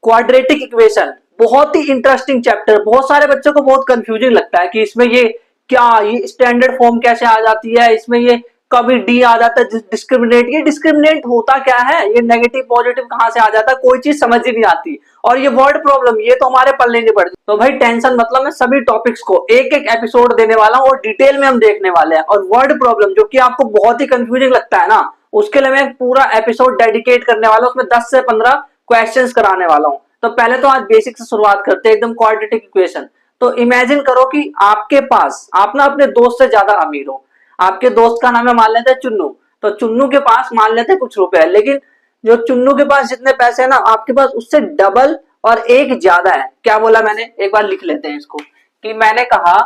Quadratic equation बहुत ही interesting chapter, बहुत सारे बच्चों को बहुत कंफ्यूजिंग लगता है कि इसमें ये क्या, ये स्टैंडर्ड फॉर्म कैसे आ जाती है, इसमें ये कभी डी आ जाता है डिस्क्रिमिनेट, ये डिस्क्रिमिनेट होता क्या है, ये नेगेटिव पॉजिटिव कहां से आ जाता है, कोई चीज समझ ही नहीं आती। और ये वर्ड प्रॉब्लम, ये तो हमारे पल्ले नहीं पड़ती। तो भाई टेंशन मतलब मैं सभी टॉपिक्स को एक एक एपिसोड देने वाला हूँ और डिटेल में हम देखने वाले हैं। और वर्ड प्रॉब्लम जो कि आपको बहुत ही कंफ्यूजिंग लगता है ना, उसके लिए मैं पूरा एपिसोड डेडिकेट करने वाला हूँ, उसमें 10 से 15 क्वेश्चंस कराने वाला हूँ। तो पहले तो आज बेसिक से शुरुआत करते हैं, एकदम क्वाड्रेटिक इक्वेशन। तो इमेजिन करो कि आपके पास, आप ना अपने दोस्त से ज्यादा अमीर हो, आपके दोस्त का नाम है मान लेते हैं चुन्नू। तो चुन्नू के पास मान लेते हैं कुछ रुपए है, लेकिन जो चुन्नू के पास जितने पैसे है ना, आपके पास उससे डबल और एक ज्यादा है। क्या बोला मैंने, एक बार लिख लेते हैं इसको। कि मैंने कहा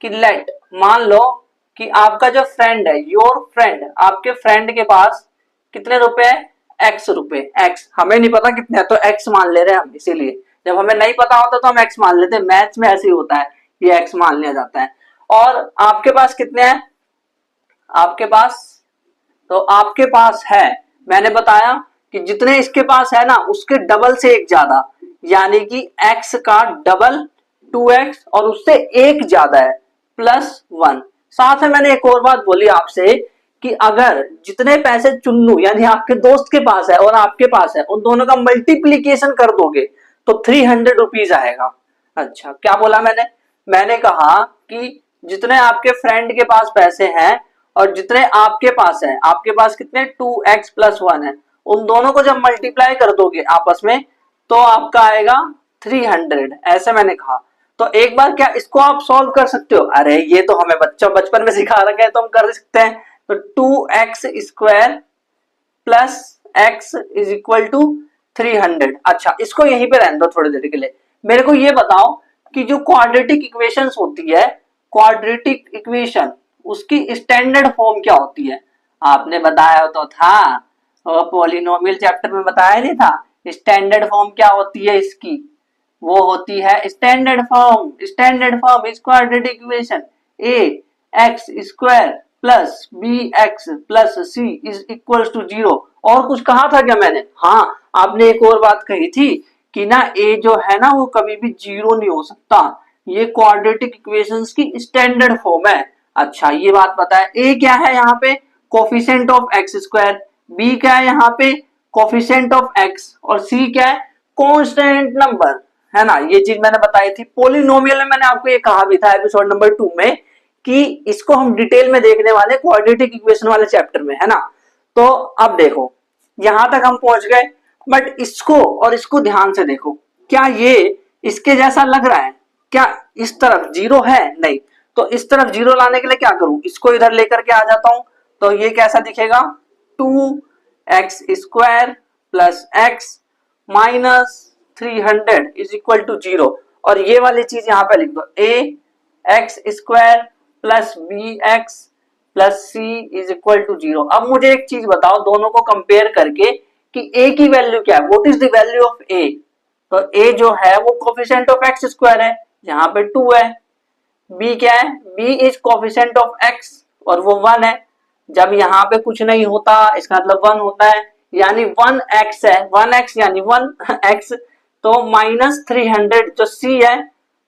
कि लेट, मान लो कि आपका जो फ्रेंड है, योर फ्रेंड, आपके फ्रेंड के पास कितने रुपए है, एक्स रुपए। एक्स हमें नहीं पता कितने है, तो एक्स मान ले रहे हैं हम, इसीलिए जब हमें नहीं पता होता तो हम एक्स मान लेते हैं। मैथ्स में ऐसे ही होता है, ये एक्स मान लिया जाता है। और आपके पास कितने हैं, आपके पास, तो आपके पास है, मैंने बताया कि जितने इसके पास है ना उसके डबल से एक ज्यादा, यानी कि x का डबल 2x और उससे एक ज्यादा है +1। साथ में मैंने एक और बात बोली आपसे कि अगर जितने पैसे चुन्नू यानी आपके दोस्त के पास है और आपके पास है, उन दोनों का मल्टीप्लीकेशन कर दोगे तो 300 रुपीज आएगा। अच्छा क्या बोला मैंने, मैंने कहा कि जितने आपके फ्रेंड के पास पैसे हैं और जितने आपके पास है, आपके पास कितने 2x + 1 है, उन दोनों को जब मल्टीप्लाई कर दोगे आपस में तो आपका आएगा 300, ऐसे मैंने कहा। तो एक बार क्या इसको आप सॉल्व कर सकते हो, अरे ये तो हमें बच्चों बचपन में सिखा रखा है तो हम कर सकते हैं। तो 2x² + x = 300। अच्छा इसको यहीं पे रहने दो थोड़ी देर के लिए, मेरे को ये बताओ कि जो क्वाड्रेटिक इक्वेशंस होती है, क्वाड्रेटिक इक्वेशन उसकी स्टैंडर्ड फॉर्म क्या होती है। आपने बताया तो था, और पॉलिनोमियल चैप्टर में बताया नहीं था, स्टैंडर्ड फॉर्म क्या होती है इसकी, वो होती है standard form. Standard form is quadratic equation ax² + bx + c = 0। और कुछ कहा था क्या मैंने, हाँ आपने एक और बात कही थी कि ना a जो है ना वो कभी भी 0 नहीं हो सकता, ये क्वाड्रेटिक इक्वेशंस की स्टैंडर्ड फॉर्म है। अच्छा ये बात पता है, a क्या है यहाँ पे, कोफिशिएंट ऑफ x², b क्या है यहाँ पे, कोफिशिएंट ऑफ x, और c क्या है, कांस्टेंट नंबर, है ना। ये चीज मैंने बताई थी। पॉलिनोमियल में मैंने आपको ये कहा भी था एपिसोड नंबर 2 में कि इसको हम डिटेल में देखने वाले क्वाड्रेटिक इक्वेशन वाले चैप्टर में, है ना। तो अब देखो यहां तक हम पहुंच गए, बट इसको और इसको ध्यान से देखो, क्या ये इसके जैसा लग रहा है, क्या इस तरफ 0 है, नहीं। तो इस तरफ 0 लाने के लिए क्या करूं, इसको इधर लेकर के आ जाता हूं, तो ये कैसा दिखेगा, 2x² + x - 300 = 0। और ये वाली चीज यहां पे लिख दो, ax² + bx + c = 0। अब मुझे एक चीज बताओ दोनों को कंपेयर करके कि a की वैल्यू क्या है, what is the value of a। तो a जो है वो कोफिशिएंट ऑफ x² है, यहाँ पे 2 है। b क्या है, b is coefficient of x और वो 1 है। जब यहाँ पे कुछ नहीं होता इसका मतलब 1 होता है, यानी 1x है, 1x यानी 1x। तो -300 जो c है,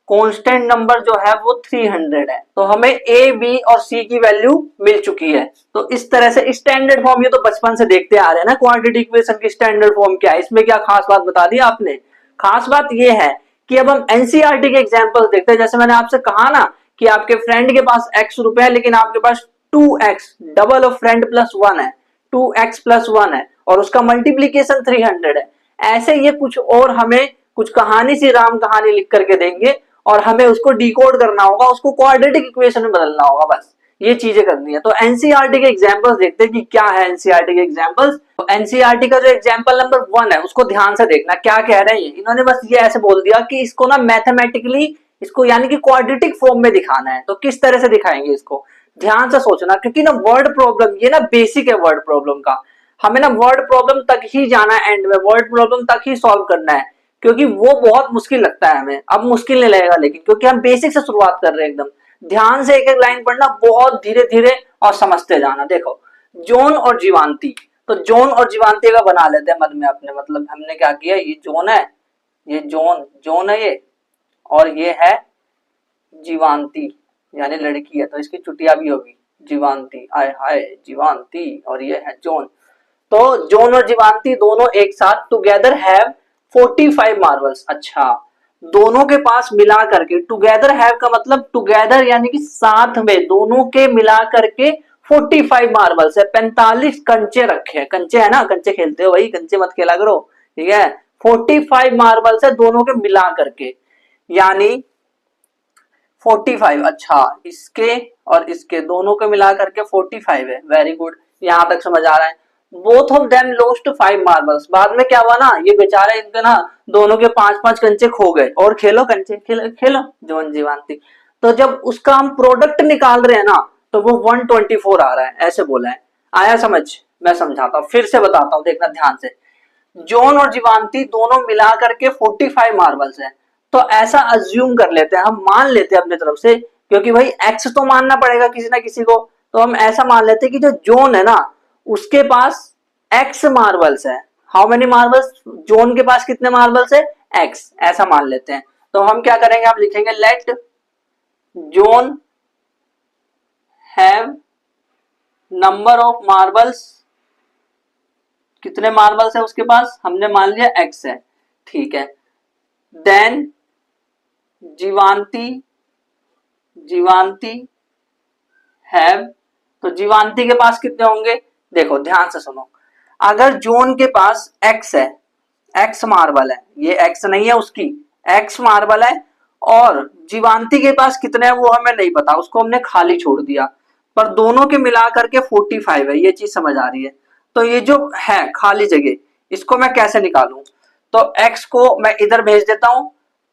कांस्टेंट नंबर जो है वो 300 है। तो हमें a b और c की वैल्यू मिल चुकी है। तो इस तरह से स्टैंडर्ड फॉर्म, ये तो बचपन से देखते आ रहे हैं ना क्वाड्रेटिक इक्वेशन की स्टैंडर्ड फॉर्म क्या है, इसमें क्या खास बात बता दी आपने। खास बात ये है कि अब हम एनसीईआरटी के एग्जांपल्स देखते हैं। जैसे मैंने आपसे कहा ना कि आपके फ्रेंड के पास x रुपए है लेकिन आपके पास 2x, डबल ऑफ फ्रेंड +1 है, 2x + 1 है और उसका मल्टीप्लीकेशन 300 है। ऐसे ये कुछ और हमें कुछ कहानी सी राम कहानी लिख करके देंगे और हमें उसको डिकोड करना होगा, उसको क्वाड्रेटिक इक्वेशन में बदलना होगा, बस ये चीजें करनी है। तो एनसीईआरटी के एग्जांपल्स देखते हैं कि क्या है एनसीईआरटी के एग्जांपल्स। तो एनसीईआरटी का जो एग्जांपल नंबर 1 है उसको ध्यान से देखना, क्या कह रहे हैं इन्होंने बस ये ऐसे बोल दिया कि इसको ना मैथमेटिकली, इसको यानी कि क्वाड्रेटिक फॉर्म में दिखाना है। तो किस तरह से दिखाएंगे इसको, ध्यान से सोचना, क्योंकि ना वर्ड प्रॉब्लम ये ना बेसिक है वर्ड प्रॉब्लम का। हमें ना वर्ड प्रॉब्लम तक ही जाना है, एंड में वर्ड प्रॉब्लम तक ही सॉल्व करना है, क्योंकि वो बहुत मुश्किल लगता है हमें। अब मुश्किल नहीं लगेगा लेकिन, क्योंकि हम बेसिक से शुरुआत कर रहे हैं एकदम। ध्यान से एक एक लाइन पढ़ना, बहुत धीरे धीरे और समझते जाना। देखो जोन और जीवांती, तो जोन और जीवांती का बना लेते हैं मन में अपने, मतलब हमने क्या किया, ये जोन है ये जॉन जॉन है ये, और ये है जीवांती यानी लड़की है, तो इसकी चुटिया भी होगी जीवांती, आय हाय जीवांती, और ये है जॉन। तो जॉन और जीवांती दोनों एक साथ टुगेदर हैव 45 मार्बल्स। अच्छा, दोनों के पास मिला करके, टुगेदर हैव का मतलब टुगेदर यानी कि साथ में, दोनों के मिला करके 45 मार्बल्स है, 45 कंचे रखे हैं। कंचे है ना, कंचे खेलते हो भाई, कंचे मत खेला करो, ठीक है। 45 मार्बल्स है दोनों के मिला करके, यानी 45। अच्छा, इसके और इसके दोनों के मिला करके 45 है। वेरी गुड, यहां तक समझ आ रहा है। Both of them lost 5 marbles. बाद में क्या हुआ ना, ये बेचारे इनके ना दोनों के 5-5 कंचे खो गए। और खेलो कंचे, खेलो जॉन जीवांती। तो जब उसका हम प्रोडक्ट निकाल रहे हैं ना, तो वो 124 आ रहा है, ऐसे बोला है। आया समझ? मैं समझाता हूँ, फिर से बताता हूँ, देखना ध्यान से। जॉन और जीवांती दोनों मिला करके 45 मार्बल्स है। तो ऐसा अज्यूम कर लेते हैं, हम मान लेते हैं अपनी तरफ से, क्योंकि भाई एक्स तो मानना पड़ेगा किसी ना किसी को। तो हम ऐसा मान लेते हैं कि जो जॉन है ना, उसके पास एक्स मार्बल्स है। How many marbles? जॉन के पास कितने मार्बल्स है? एक्स, ऐसा मान लेते हैं। तो हम क्या करेंगे, आप लिखेंगे let John have number of marbles. कितने मार्बल्स है उसके पास? हमने मान लिया एक्स है, ठीक है। देन जीवांती जीवांती हैव, तो जीवांती के पास कितने होंगे? देखो ध्यान से सुनो, अगर जॉन के पास एक्स है, एक्स मार्बल है, ये एक्स नहीं है उसकी, एक्स मार्बल है, और जीवांती के पास कितने हैं वो हमें नहीं पता, उसको हमने खाली छोड़ दिया, पर दोनों के मिलाकर के 45 है, ये चीज समझ आ रही है। तो ये जो है खाली जगह, इसको मैं कैसे निकालूं? तो x को मैं इधर भेज देता हूं,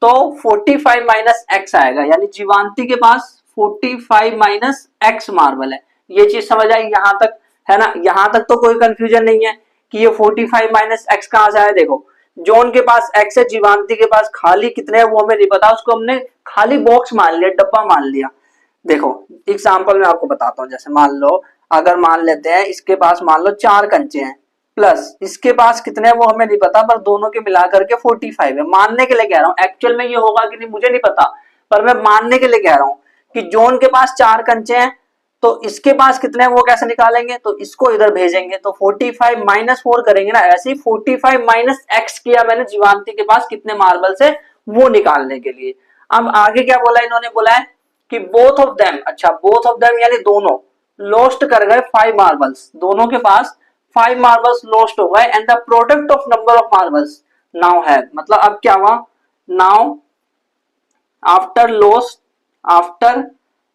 तो 45 माइनस एक्स आएगा, यानी जीवांती के पास 45 माइनस एक्स मार्बल है। ये चीज समझ आई यहां तक, है ना? यहां तक तो कोई कंफ्यूजन नहीं है कि ये 45 माइनस एक्स कहां से आया। देखो, जॉन के पास एक्स है, जीवांती के पास खाली कितने हैं वो हमें नहीं पता, उसको हमने खाली बॉक्स मान लिया, डब्बा मान लिया। देखो एग्जांपल में आपको बताता हूँ, जैसे मान लो, अगर मान लेते हैं इसके पास मान लो 4 कंचे हैं, प्लस इसके पास कितने हैं वो हमें नहीं पता, पर दोनों के मिलाकर के 45 है। मानने के लिए कह रहा हूँ, एक्चुअल में ये होगा कि नहीं मुझे नहीं पता, पर मैं मानने के लिए कह रहा हूँ कि जॉन के पास 4 कंचे हैं, तो इसके पास कितने हैं वो कैसे निकालेंगे? तो इसको इधर भेजेंगे, तो 45 माइनस 4 करेंगे ना, ऐसे ही 45 माइनस एक्स किया मैंने जीवांती के पास कितने मार्बल्स है वो निकालने के लिए। अब आगे क्या बोला इन्होंने, बोला है कि बोथ ऑफ देम, अच्छा बोथ ऑफ देम यानी दोनों लॉस्ट कर गए 5 मार्बल्स, दोनों के पास 5 मार्बल्स लॉस्ट हो गए, and the product of number of marbles now है, मतलब अब क्या हुआ, now after loss, after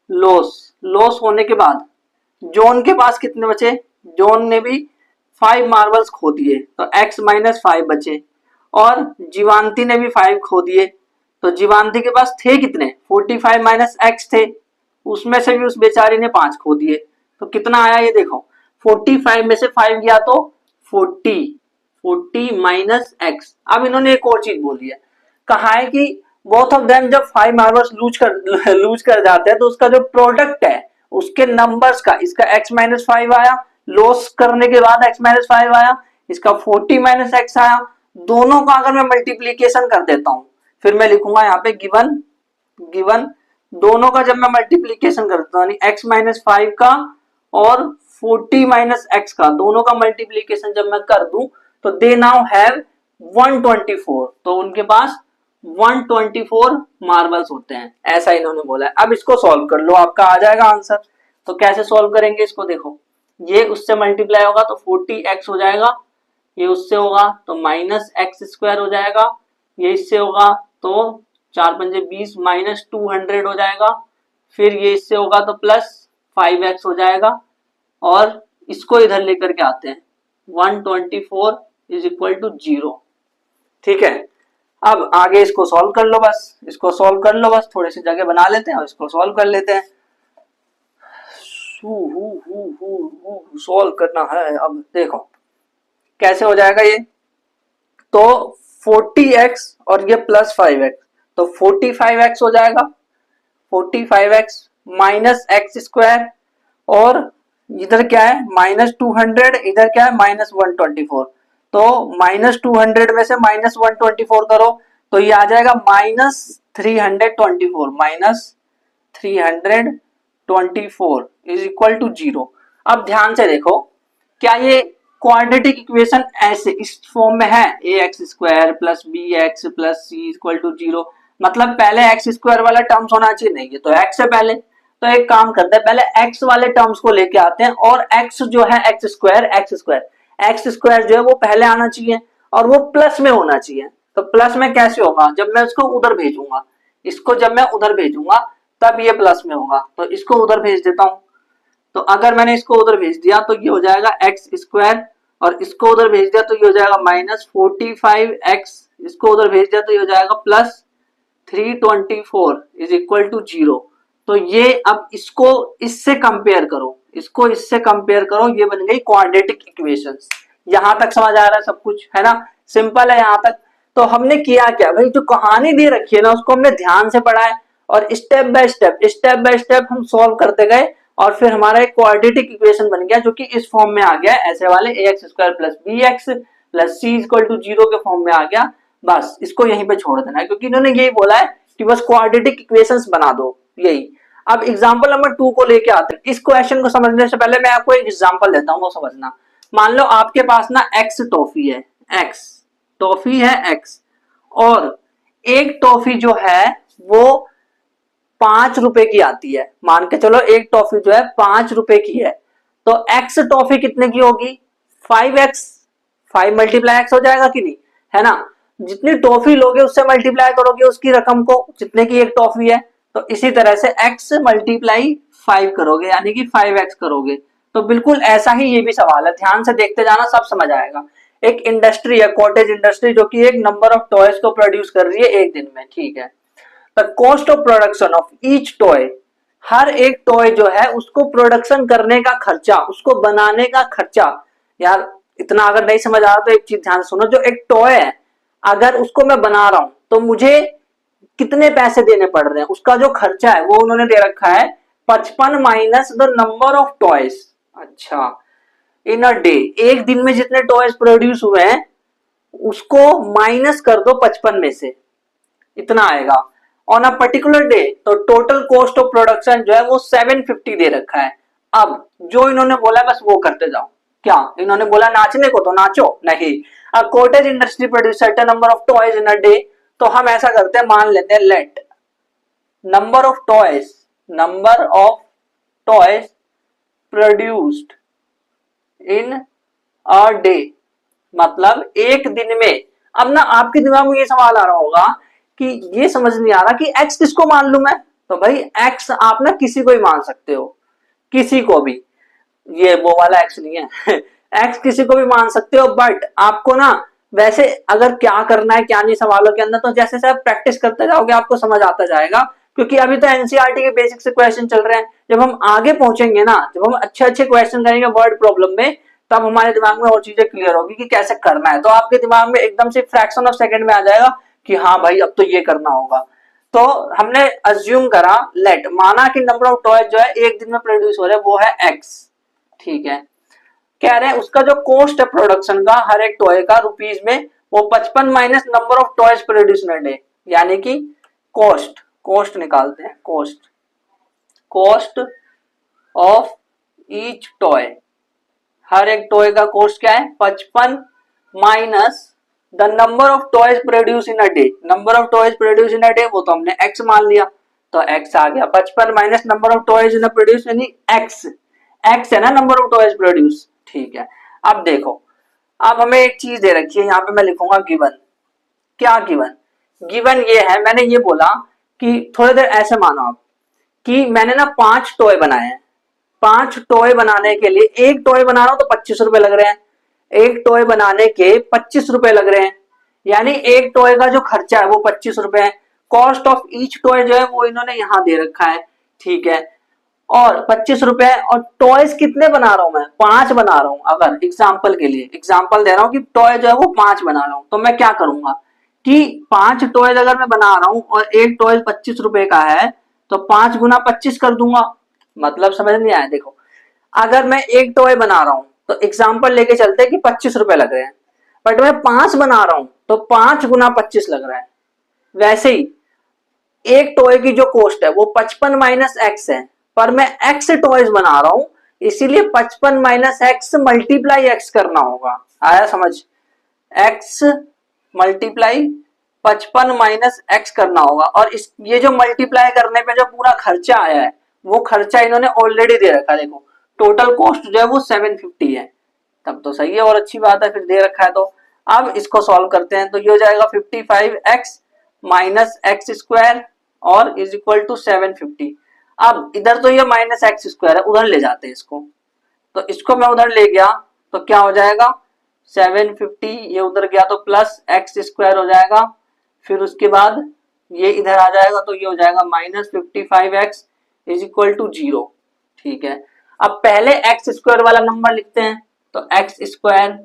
loss होने के बाद जॉन के पास कितने बचे? जॉन ने भी 5 मार्बल्स खो दिए, तो x माइनस 5 बचे, और जीवांती ने भी 5 खो दिए, तो जीवांती के पास थे कितने? 45 माइनस एक्स थे, उसमें से भी उस बेचारी ने 5 खो दिए, तो कितना आया ये देखो, 45 में से 5 गया तो 40 माइनस एक्स। अब इन्होंने एक और चीज बोली है, कहा है कि बोथ ऑफ देम जब 5 मार्बल्स लूज कर जाते हैं, तो उसका जो प्रोडक्ट है उसके नंबर्स का, इसका x माइनस 5 आया, लॉस करने के बाद x माइनस 5 आया, इसका 40 माइनस एक्स आया, दोनों का अगर मैं मल्टीप्लीकेशन कर देता हूं, फिर मैं लिखूंगा यहाँ पे गिवन गिवन दोनों का जब मैं मल्टीप्लीकेशन करता हूँ, x माइनस 5 का और 40 माइनस एक्स का, दोनों का मल्टीप्लीकेशन जब मैं कर दूं, तो दे नाउ हैव 124, तो उनके पास 124 मार्बल्स होते हैं, ऐसा इन्होंने बोला है। अब इसको सॉल्व कर लो, आपका आ जाएगा आंसर। तो कैसे सॉल्व करेंगे इसको? देखो, ये उससे मल्टीप्लाई होगा तो 40x हो जाएगा, ये उससे होगा तो माइनस एक्स स्क्वायर हो जाएगा, ये इससे होगा तो 4 पंजे 20 माइनस 200 हो जाएगा, फिर ये इससे होगा तो प्लस 5x हो जाएगा, और इसको इधर लेकर के आते हैं 124 इज इक्वल टू 0। ठीक है, अब आगे इसको सॉल्व कर लो, बस इसको सॉल्व कर लो, बस थोड़ी सी जगह बना लेते हैं और इसको सॉल्व कर लेते हैं। सॉल्व करना है, अब देखो कैसे हो जाएगा ये, तो 40x और ये प्लस 5x, तो 45x हो जाएगा, 45x माइनस एक्स स्क्वायर, और इधर क्या है माइनस 200, इधर क्या है माइनस 124, तो माइनस 200 में से माइनस 124 करो, तो ये आ जाएगा -324, -324 इज इक्वल टू 0। अब ध्यान से देखो, क्या ये क्वाड्रेटिक इक्वेशन ऐसे इस फॉर्म में है, ax² plus bx plus c equal to 0, मतलब पहले x² वाला टर्म्स होना चाहिए, नहीं ये तो x है पहले। तो एक काम करते हैं, पहले x वाले टर्म्स को लेके आते हैं, और x जो है x² जो है वो पहले आना चाहिए और वो प्लस में होना चाहिए। तो प्लस में कैसे होगा, जब मैं इसको उधर भेजूंगा, इसको जब मैं उधर भेजूंगा तब ये प्लस में होगा। तो इसको उधर भेज देता हूं, तो अगर मैंने इसको उधर भेज दिया तो ये हो जाएगा x², और इसको उधर भेज दिया तो ये हो जाएगा -45x, इसको उधर भेज दिया तो ये हो जाएगा +324 इज इक्वल टू 0। तो ये अब इसको इससे कंपेयर करो, इसको इससे कंपेयर करो, ये बन गई क्वाड्रेटिक इक्वेशंस। यहां तक समझ आ रहा है सब कुछ, है ना, सिंपल है यहां तक। तो हमने किया क्या भाई, जो कहानी दे रखी है ना उसको हमने ध्यान से पढ़ा है, और स्टेप बाय स्टेप हम सॉल्व करते गए, और फिर हमारा एक क्वाड्रेटिक इक्वेशन बन गया जो कि इस फॉर्म में आ गया, ऐसे वाले ax² plus bx plus c equal to 0 के फॉर्म में आ गया। बस इसको यहीं पे छोड़ देना है, क्योंकि इन्होंने यही बोला है कि बस क्वाड्रेटिक इक्वेशंस बना दो, यही। अब एग्जांपल नंबर 2 को लेके आते हैं। इस क्वेश्चन को समझने से पहले मैं आपको एक एग्जांपल देता हूं, वो समझना। मान लो आपके पास ना x टॉफी है, x, और एक टॉफी जो है वो 5 रुपए की आती है, मान के चलो एक टॉफी जो है 5 रुपए की है। तो x टॉफी कितने की होगी, 5x, 5 मल्टीप्लाई x हो जाएगा कि नहीं, है ना। जितनी टॉफी लोगे उससे मल्टीप्लाई करोगे उसकी रकम को, जितने की एक टॉफी है। तो इसी तरह से x मल्टीप्लाई 5 करोगे, यानी कि 5x करोगे। तो बिल्कुल ऐसा ही ये भी सवाल है, ध्यान से देखते जाना, सब समझ आएगा। एक इंडस्ट्री है, कॉटेज इंडस्ट्री, जो कि एक नंबर ऑफ टॉयज को प्रोड्यूस कर रही है एक दिन में, ठीक है। The cost of production of each toy, हर एक टॉय जो है उसको प्रोडक्शन करने का खर्चा, उसको बनाने का खर्चा। यार इतना अगर नहीं समझ आ रहा तो एक चीज ध्यान से सुनो, जो एक टॉय है अगर उसको मैं बना रहा हूं तो मुझे कितने पैसे देने पड़ रहे हैं, उसका जो खर्चा है वो उन्होंने दे रखा है 55 minus the number of toys. अच्छा, इन अ डे, एक दिन में जितने टॉयज प्रोड्यूस हुए हैं उसको माइनस कर दो 55 में से, इतना आएगा। ऑन अ पर्टिकुलर डे, तो टोटल कॉस्ट ऑफ प्रोडक्शन जो है वो 750 दे रखा है। अब जो इन्होंने बोला बस वो करते जाओ। क्या इन्होंने बोला नाचने को तो नाचो, नहीं। A cottage industry produce certain number of toys in a day, तो हम ऐसा करते हैं, मान लेते हैं let number of toys produced in a day, मतलब एक दिन में। अब ना आपके दिमाग में ये सवाल आ रहा होगा कि ये समझ नहीं आ रहा कि x किसको मान लूं मैं। तो भाई x आप ना किसी को ही मान सकते हो, किसी को भी, ये वो वाला x नहीं है x किसी को भी मान सकते हो, बट आपको ना वैसे अगर क्या करना है क्या नहीं सवालों के अंदर, तो जैसे जैसे आप प्रैक्टिस करते जाओगे आपको समझ आता जाएगा, क्योंकि अभी तो एनसीईआरटी के बेसिक से क्वेश्चन चल रहे हैं। जब हम आगे पहुंचेंगे ना, जब हम अच्छे अच्छे क्वेश्चन करेंगे वर्ड प्रॉब्लम में, तब हमारे दिमाग में और चीजें क्लियर होगी कि कैसे करना है। तो आपके दिमाग में एकदम से फ्रैक्शन ऑफ सेकंड में आ जाएगा कि हाँ भाई अब तो ये करना होगा। तो हमने अज्यूम करा, लेट माना कि नंबर ऑफ टॉयज जो है एक दिन में प्रोड्यूस हो रहे हैं वो है x, ठीक है। कह रहे हैं उसका जो कॉस्ट है प्रोडक्शन का हर एक टॉय का रुपीज में, वो 55 minus number of toys produce in a day, यानी कि कॉस्ट निकालते हैं, कॉस्ट ऑफ ईच टॉय, हर एक टॉय का कॉस्ट क्या है 55 minus the number of toys produce in a day, number of toys produce in a day वो तो हमने x मान लिया, तो x आ गया 55 minus number of toys in a produce, यानी x है ना नंबर ऑफ टॉयज प्रोड्यूस, ठीक है। अब देखो, अब हमें एक चीज दे रखी है, यहाँ पे मैं लिखूंगा गिवन। क्या गिवन ये है, मैंने ये बोला कि थोड़ी देर ऐसे मानो आप कि मैंने ना 5 टॉय बनाए हैं, 5 टॉय बनाने के लिए, एक टॉय बना रहा हूं तो 25 रुपए लग रहे हैं, एक टॉय बनाने के 25 रुपए लग रहे हैं, यानी एक टॉय का जो खर्चा है वो 25 रुपए है। कॉस्ट ऑफ ईच टॉय जो है वो इन्होंने यहां दे रखा है, ठीक है, और 25 रुपए। और टॉयज कितने बना रहा हूं मैं, 5 बना रहा हूं। अगर एग्जाम्पल के लिए एग्जाम्पल दे रहा हूं कि टॉय जो है वो 5 बना रहा हूं, तो मैं क्या करूंगा कि 5 टॉयज अगर मैं बना रहा हूं और एक टॉय 25 रुपए का है, तो 5 गुना 25 कर दूंगा। मतलब समझ नहीं आया, देखो अगर मैं एक टॉय बना रहा हूं तो एग्जाम्पल लेके चलते हैं कि 25 रुपए लग रहे हैं, बट मैं 5 बना रहा हूं तो 5 गुना 25 लग रहा है, वैसे ही एक टॉय की जो कॉस्ट है वो 55 माइनस एक्स है, पर मैं एक्स टॉयज बना रहा हूं, इसीलिए 55 माइनस एक्स मल्टीप्लाई एक्स करना होगा। आया समझ? एक्स मल्टीप्लाई 55 माइनस एक्स करना होगा, और इस ये जो मल्टीप्लाई करने पे जो पूरा खर्चा आया है वो खर्चा इन्होंने ऑलरेडी दे रखा है। देखो टोटल कॉस्ट जो है वो 750 है, तब तो सही है और अच्छी बात है, फिर दे रखा है तो। अब इसको सॉल्व करते हैं तो ये हो जाएगा 55x माइनस एक्स स्क्वायर और इज इक्वल टू 750। अब इधर तो ये माइनस एक्स स्क्वायर है, उधर ले जाते हैं इसको, तो इसको मैं उधर ले गया तो क्या हो जाएगा 750, ये उधर गया तो प्लस एक्स स्क्वायर हो जाएगा, फिर उसके बाद ये इधर आ जाएगा तो ये हो जाएगा minus 55x is equal to 0। ठीक है, अब पहले एक्स स्क्वायर वाला नंबर लिखते हैं, तो एक्स स्क्वायर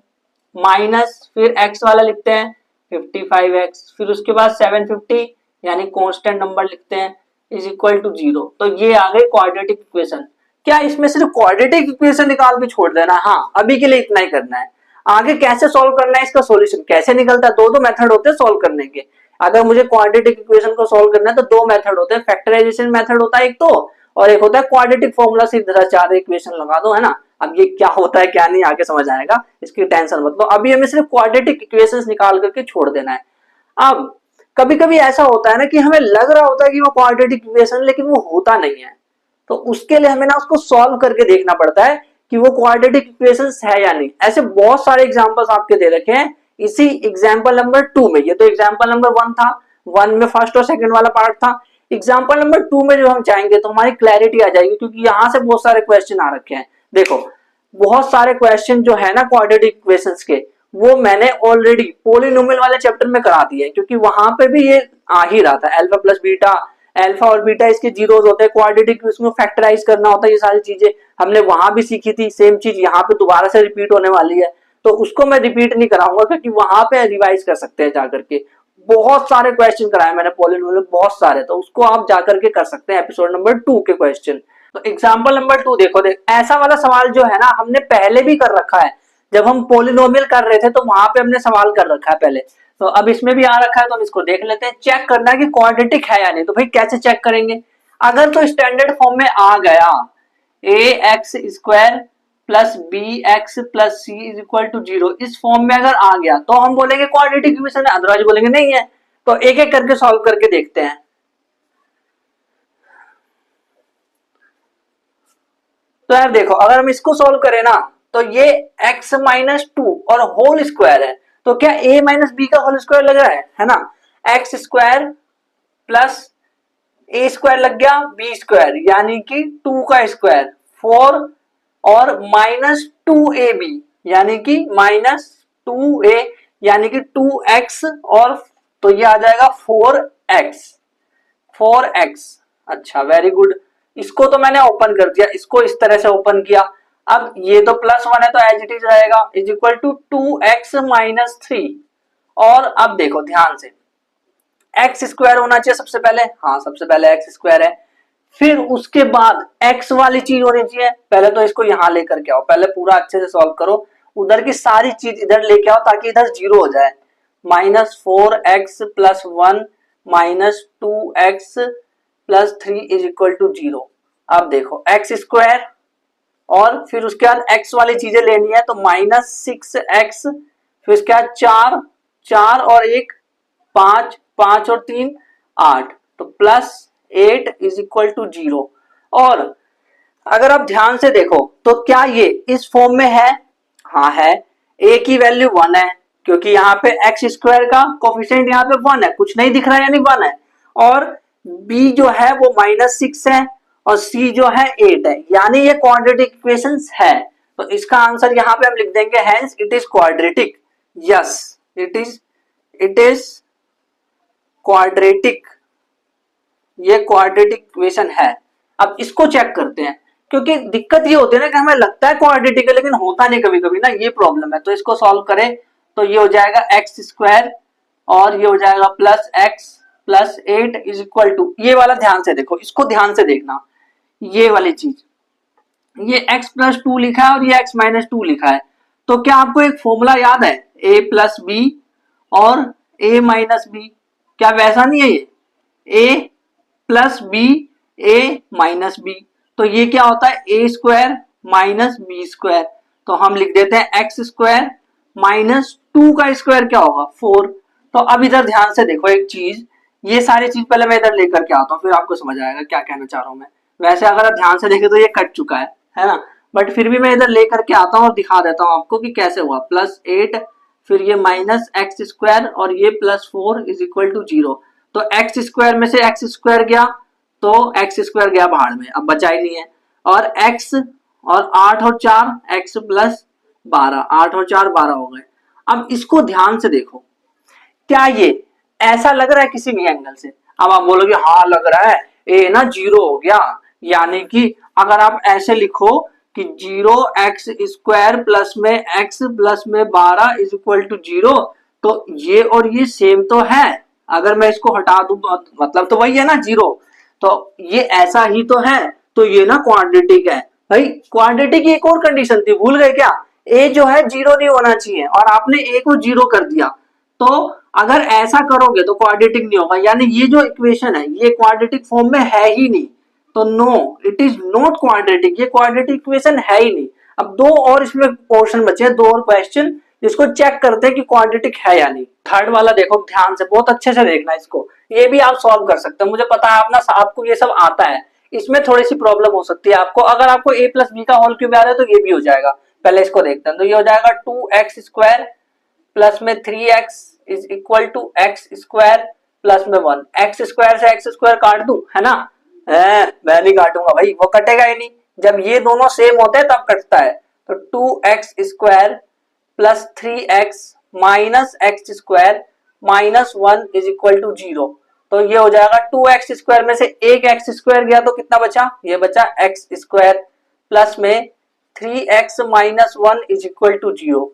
माइनस फिर एक्स वाला लिखते हैं 55x, फिर उसके बाद 750 यानी कांस्टेंट नंबर लिखते हैं इज इक्वल टू 0। तो ये आ गई क्वाड्रेटिक इक्वेशन। क्या इसमें सिर्फ क्वाड्रेटिक इक्वेशन निकाल के छोड़ देना? हाँ, अभी के लिए इतना ही करना है। आगे कैसे सॉल्व करना है, इसका सॉल्यूशन कैसे निकलता है, दो मेथड होते हैं सॉल्व करने के। अगर मुझे क्वाड्रेटिक इक्वेशन को सॉल्व करना है तो दो मेथड होते हैं, फैक्टराइजेशन मेथड होता है एक तो, और एक होता है क्वाड्रेटिक फॉर्मूला से इधर चार इक्वेशन लगा दो, है ना। अब ये क्या होता है क्या नहीं आगे समझ आएगा, इसकी टेंशन मत लो, अभी हमें सिर्फ क्वाड्रेटिक इक्वेशंस निकाल करके छोड़ देना है। अब कभी कभी ऐसा होता है ना कि हमें लग रहा होता है कि वो क्वाड्रेटिक इक्वेशन, लेकिन वो होता नहीं है, तो उसके लिए हमें ना उसको सॉल्व करके देखना पड़ता है कि वो क्वाड्रेटिक इक्वेशंस है या नहीं। ऐसे बहुत सारे एग्जांपल्स आपके दे रखे हैं इसी एग्जांपल नंबर 2 में। ये तो एग्जांपल नंबर 1 था, 1 में फर्स्ट और सेकंड वाला पार्ट था। एग्जांपल नंबर 2 में जो हम जाएंगे तो हमारी क्लैरिटी आ जाएगी, क्योंकि यहां से बहुत सारे क्वेश्चन आ रखे हैं। देखो बहुत सारे क्वेश्चन जो है ना क्वाड्रेटिक इक्वेशंस के, वो मैंने ऑलरेडी पॉलिनोमियल वाले चैप्टर में करा दिए हैं, क्योंकि वहां पे भी ये आ ही रहा था। अल्फा प्लस बीटा, अल्फा और बीटा इसके जीरोस होते हैं, क्वाड्रेटिक उसमें फैक्टराइज करना होता है, ये सारी चीजें हमने वहां भी सीखी थी। सेम चीज यहाँ पे दोबारा से रिपीट होने वाली है, तो उसको मैं रिपीट नहीं कराऊंगा, क्योंकि वहां पे रिवाइज कर सकते हैं जाकर के। बहुत सारे क्वेश्चन कराए मैंने पॉलिनोमियल, बहुत सारे, तो उसको आप जाकर के कर सकते हैं एपिसोड नंबर 2 के क्वेश्चन। तो एग्जाम्पल नंबर 2 देखो, ऐसा वाला सवाल जो है ना हमने पहले भी कर रखा है, जब हम पॉलिनोमियल कर रहे थे तो वहां पे हमने सवाल कर रखा है पहले, तो अब इसमें भी आ रखा है, तो हम इसको देख लेते हैं। चेक करना है कि क्वाड्रेटिक है या नहीं। तो भाई कैसे चेक करेंगे? अगर तो स्टैंडर्ड फॉर्म में आ गया a x square plus b x plus c is equal to 0, इस फॉर्म में अगर आ गया तो हम बोलेंगे क्वाड्रेटिक इक्वेशन है, अदरवाइज बोलेंगे नहीं है। तो एक एक करके सॉल्व करके देखते हैं। तो यार देखो, अगर हम इसको सॉल्व करें ना तो ये x माइनस 2 और होल स्क्वायर है, तो क्या a माइनस बी का होल स्क्वायर लग रहा है ना। एक्स स्क्वायर प्लस ए स्क्वायर लग गया, बी स्क्वायर यानी कि 2 का स्क्वायर 4, और माइनस 2ab यानी कि माइनस 2a यानी कि 2x, और तो ये आ जाएगा 4x। अच्छा वेरी गुड, इसको तो मैंने ओपन कर दिया, इसको इस तरह से ओपन किया। अब ये तो प्लस 1 है तो एज इट इज रहेगा, is equal to 2x minus 3। और अब देखो ध्यान से, एक्स स्क्वायर होना चाहिए सबसे पहले, हाँ सबसे पहले एक्स स्क्वायर है, फिर उसके बाद एक्स वाली चीज होनी चाहिए। पहले तो इसको यहां लेकर के आओ, पहले पूरा अच्छे से सॉल्व करो, उधर की सारी चीज इधर लेके आओ ताकि इधर 0 हो जाए। Minus 4x plus 1 minus 2x plus 3 is equal to 0। अब देखो एक्स स्क्वायर और फिर उसके बाद एक्स वाली चीजें लेनी है, तो माइनस 6x, फिर उसके बाद 4 और 1 5, 5 और 3 8, तो प्लस 8 इज इक्वल टू 0। और अगर आप ध्यान से देखो तो क्या ये इस फॉर्म में है? हाँ है। a की वैल्यू 1 है, क्योंकि यहाँ पे एक्स स्क्वायर का कोफिशिएंट यहाँ पे 1 है, कुछ नहीं दिख रहा है यानी 1 है, और b जो है वो माइनस 6 है, और c जो है 8 है, यानी ये क्वाड्रेटिक इक्वेशंस है। तो इसका आंसर यहाँ पे हम लिख देंगे hence it is quadratic. Yes it is quadratic, ये क्वाड्रेटिक इक्वेशन है। अब इसको चेक करते हैं, क्योंकि दिक्कत ये होती है ना कि हमें लगता है क्वाड्रेटिक है लेकिन होता नहीं कभी कभी ना, ये प्रॉब्लम है। तो इसको सॉल्व करें तो ये हो जाएगा एक्स स्क्वायर और ये हो जाएगा plus x plus 8 is equal to, ये वाला ध्यान से देखो, इसको ध्यान से देखना, ये वाली चीज, ये x प्लस 2 लिखा है और ये x माइनस 2 लिखा है। तो क्या आपको एक फॉर्मूला याद है, a प्लस बी और a माइनस बी? क्या वैसा नहीं है ये, ए प्लस बी ए माइनस बी, तो ये क्या होता है ए स्क्वायर माइनस बी स्क्वायर, तो हम लिख देते हैं एक्स स्क्वायर माइनस 2 का स्क्वायर क्या होगा 4। तो अब इधर ध्यान से देखो एक चीज, ये सारी चीज पहले मैं इधर लेकर के आता हूँ, फिर आपको समझ आएगा क्या कहना चाह रहा हूँ मैं। वैसे अगर आप ध्यान से देखें तो ये कट चुका है ना, बट फिर भी मैं इधर लेकर के आता हूँ और दिखा देता हूँ आपको कि कैसे हुआ। +8 फिर ये माइनस एक्स स्क्वायर और ये +4 इज इक्वल टू 0। तो एक्स स्क्वायर में से एक्स स्क्वायर गया तो एक्स स्क्वायर गया बाहर में, अब बचा ही नहीं है। और एक्स और 8 और 4 एक्स प्लस 12, 8 और 4 12 हो गए। अब इसको ध्यान से देखो, क्या ये ऐसा लग रहा है किसी भी एंगल से? अब आप बोलोगे हाँ लग रहा है, ए ना 0 हो गया, यानी कि अगर आप ऐसे लिखो कि 0x स्क्वायर प्लस में x प्लस में 12 इज इक्वल टू 0, तो ये और ये सेम तो है। अगर मैं इसको हटा दूं मतलब तो वही है ना 0, तो ये ऐसा ही तो है, तो ये ना क्वाड्रेटिक है। भाई क्वाड्रेटिक की एक और कंडीशन थी, भूल गए क्या? ए जो है 0 नहीं होना चाहिए और आपने ए को 0 कर दिया, तो अगर ऐसा करोगे तो क्वाड्रेटिक नहीं होगा, यानी ये जो इक्वेशन है ये क्वाड्रेटिक फॉर्म में है ही नहीं, तो no it is not quadratic, ये क्वाड्रेटिक इक्वेशन है ही नहीं। अब दो और इसमें पोर्शन बचे हैं, दो और क्वेश्चन जिसको चेक करते हैं कि क्वाड्रेटिक है या नहीं। थर्ड वाला देखो ध्यान से, बहुत अच्छे से देखना इसको, ये भी आप सॉल्व कर सकते हो, मुझे पता है आप ना आपको ये सब आता है। इसमें थोड़ी सी प्रॉब्लम हो सकती है आपको, अगर आपको a प्लस बी का होल क्यूब याद है तो ये भी हो जाएगा। पहले इसको देखते हैं, तो ये हो जाएगा 2x स्क्वायर प्लस में 3x is equal to x square plus में 1। एक्स स्क्वायर से एक्स स्क्वायर काट दूं, है ना? मैं नहीं काटूंगा भाई, वो कटेगा ही नहीं, जब ये दोनों सेम होते हैं तब कटता है। तो 2x square plus 3x minus x square minus 1 is equal to 0। तो ये हो जाएगा 2x स्क्वायर में से एक एक्स स्क्वायर गया तो कितना बचा? ये बचा एक्स स्क्वायर प्लस में 3x minus 1 is equal to 0।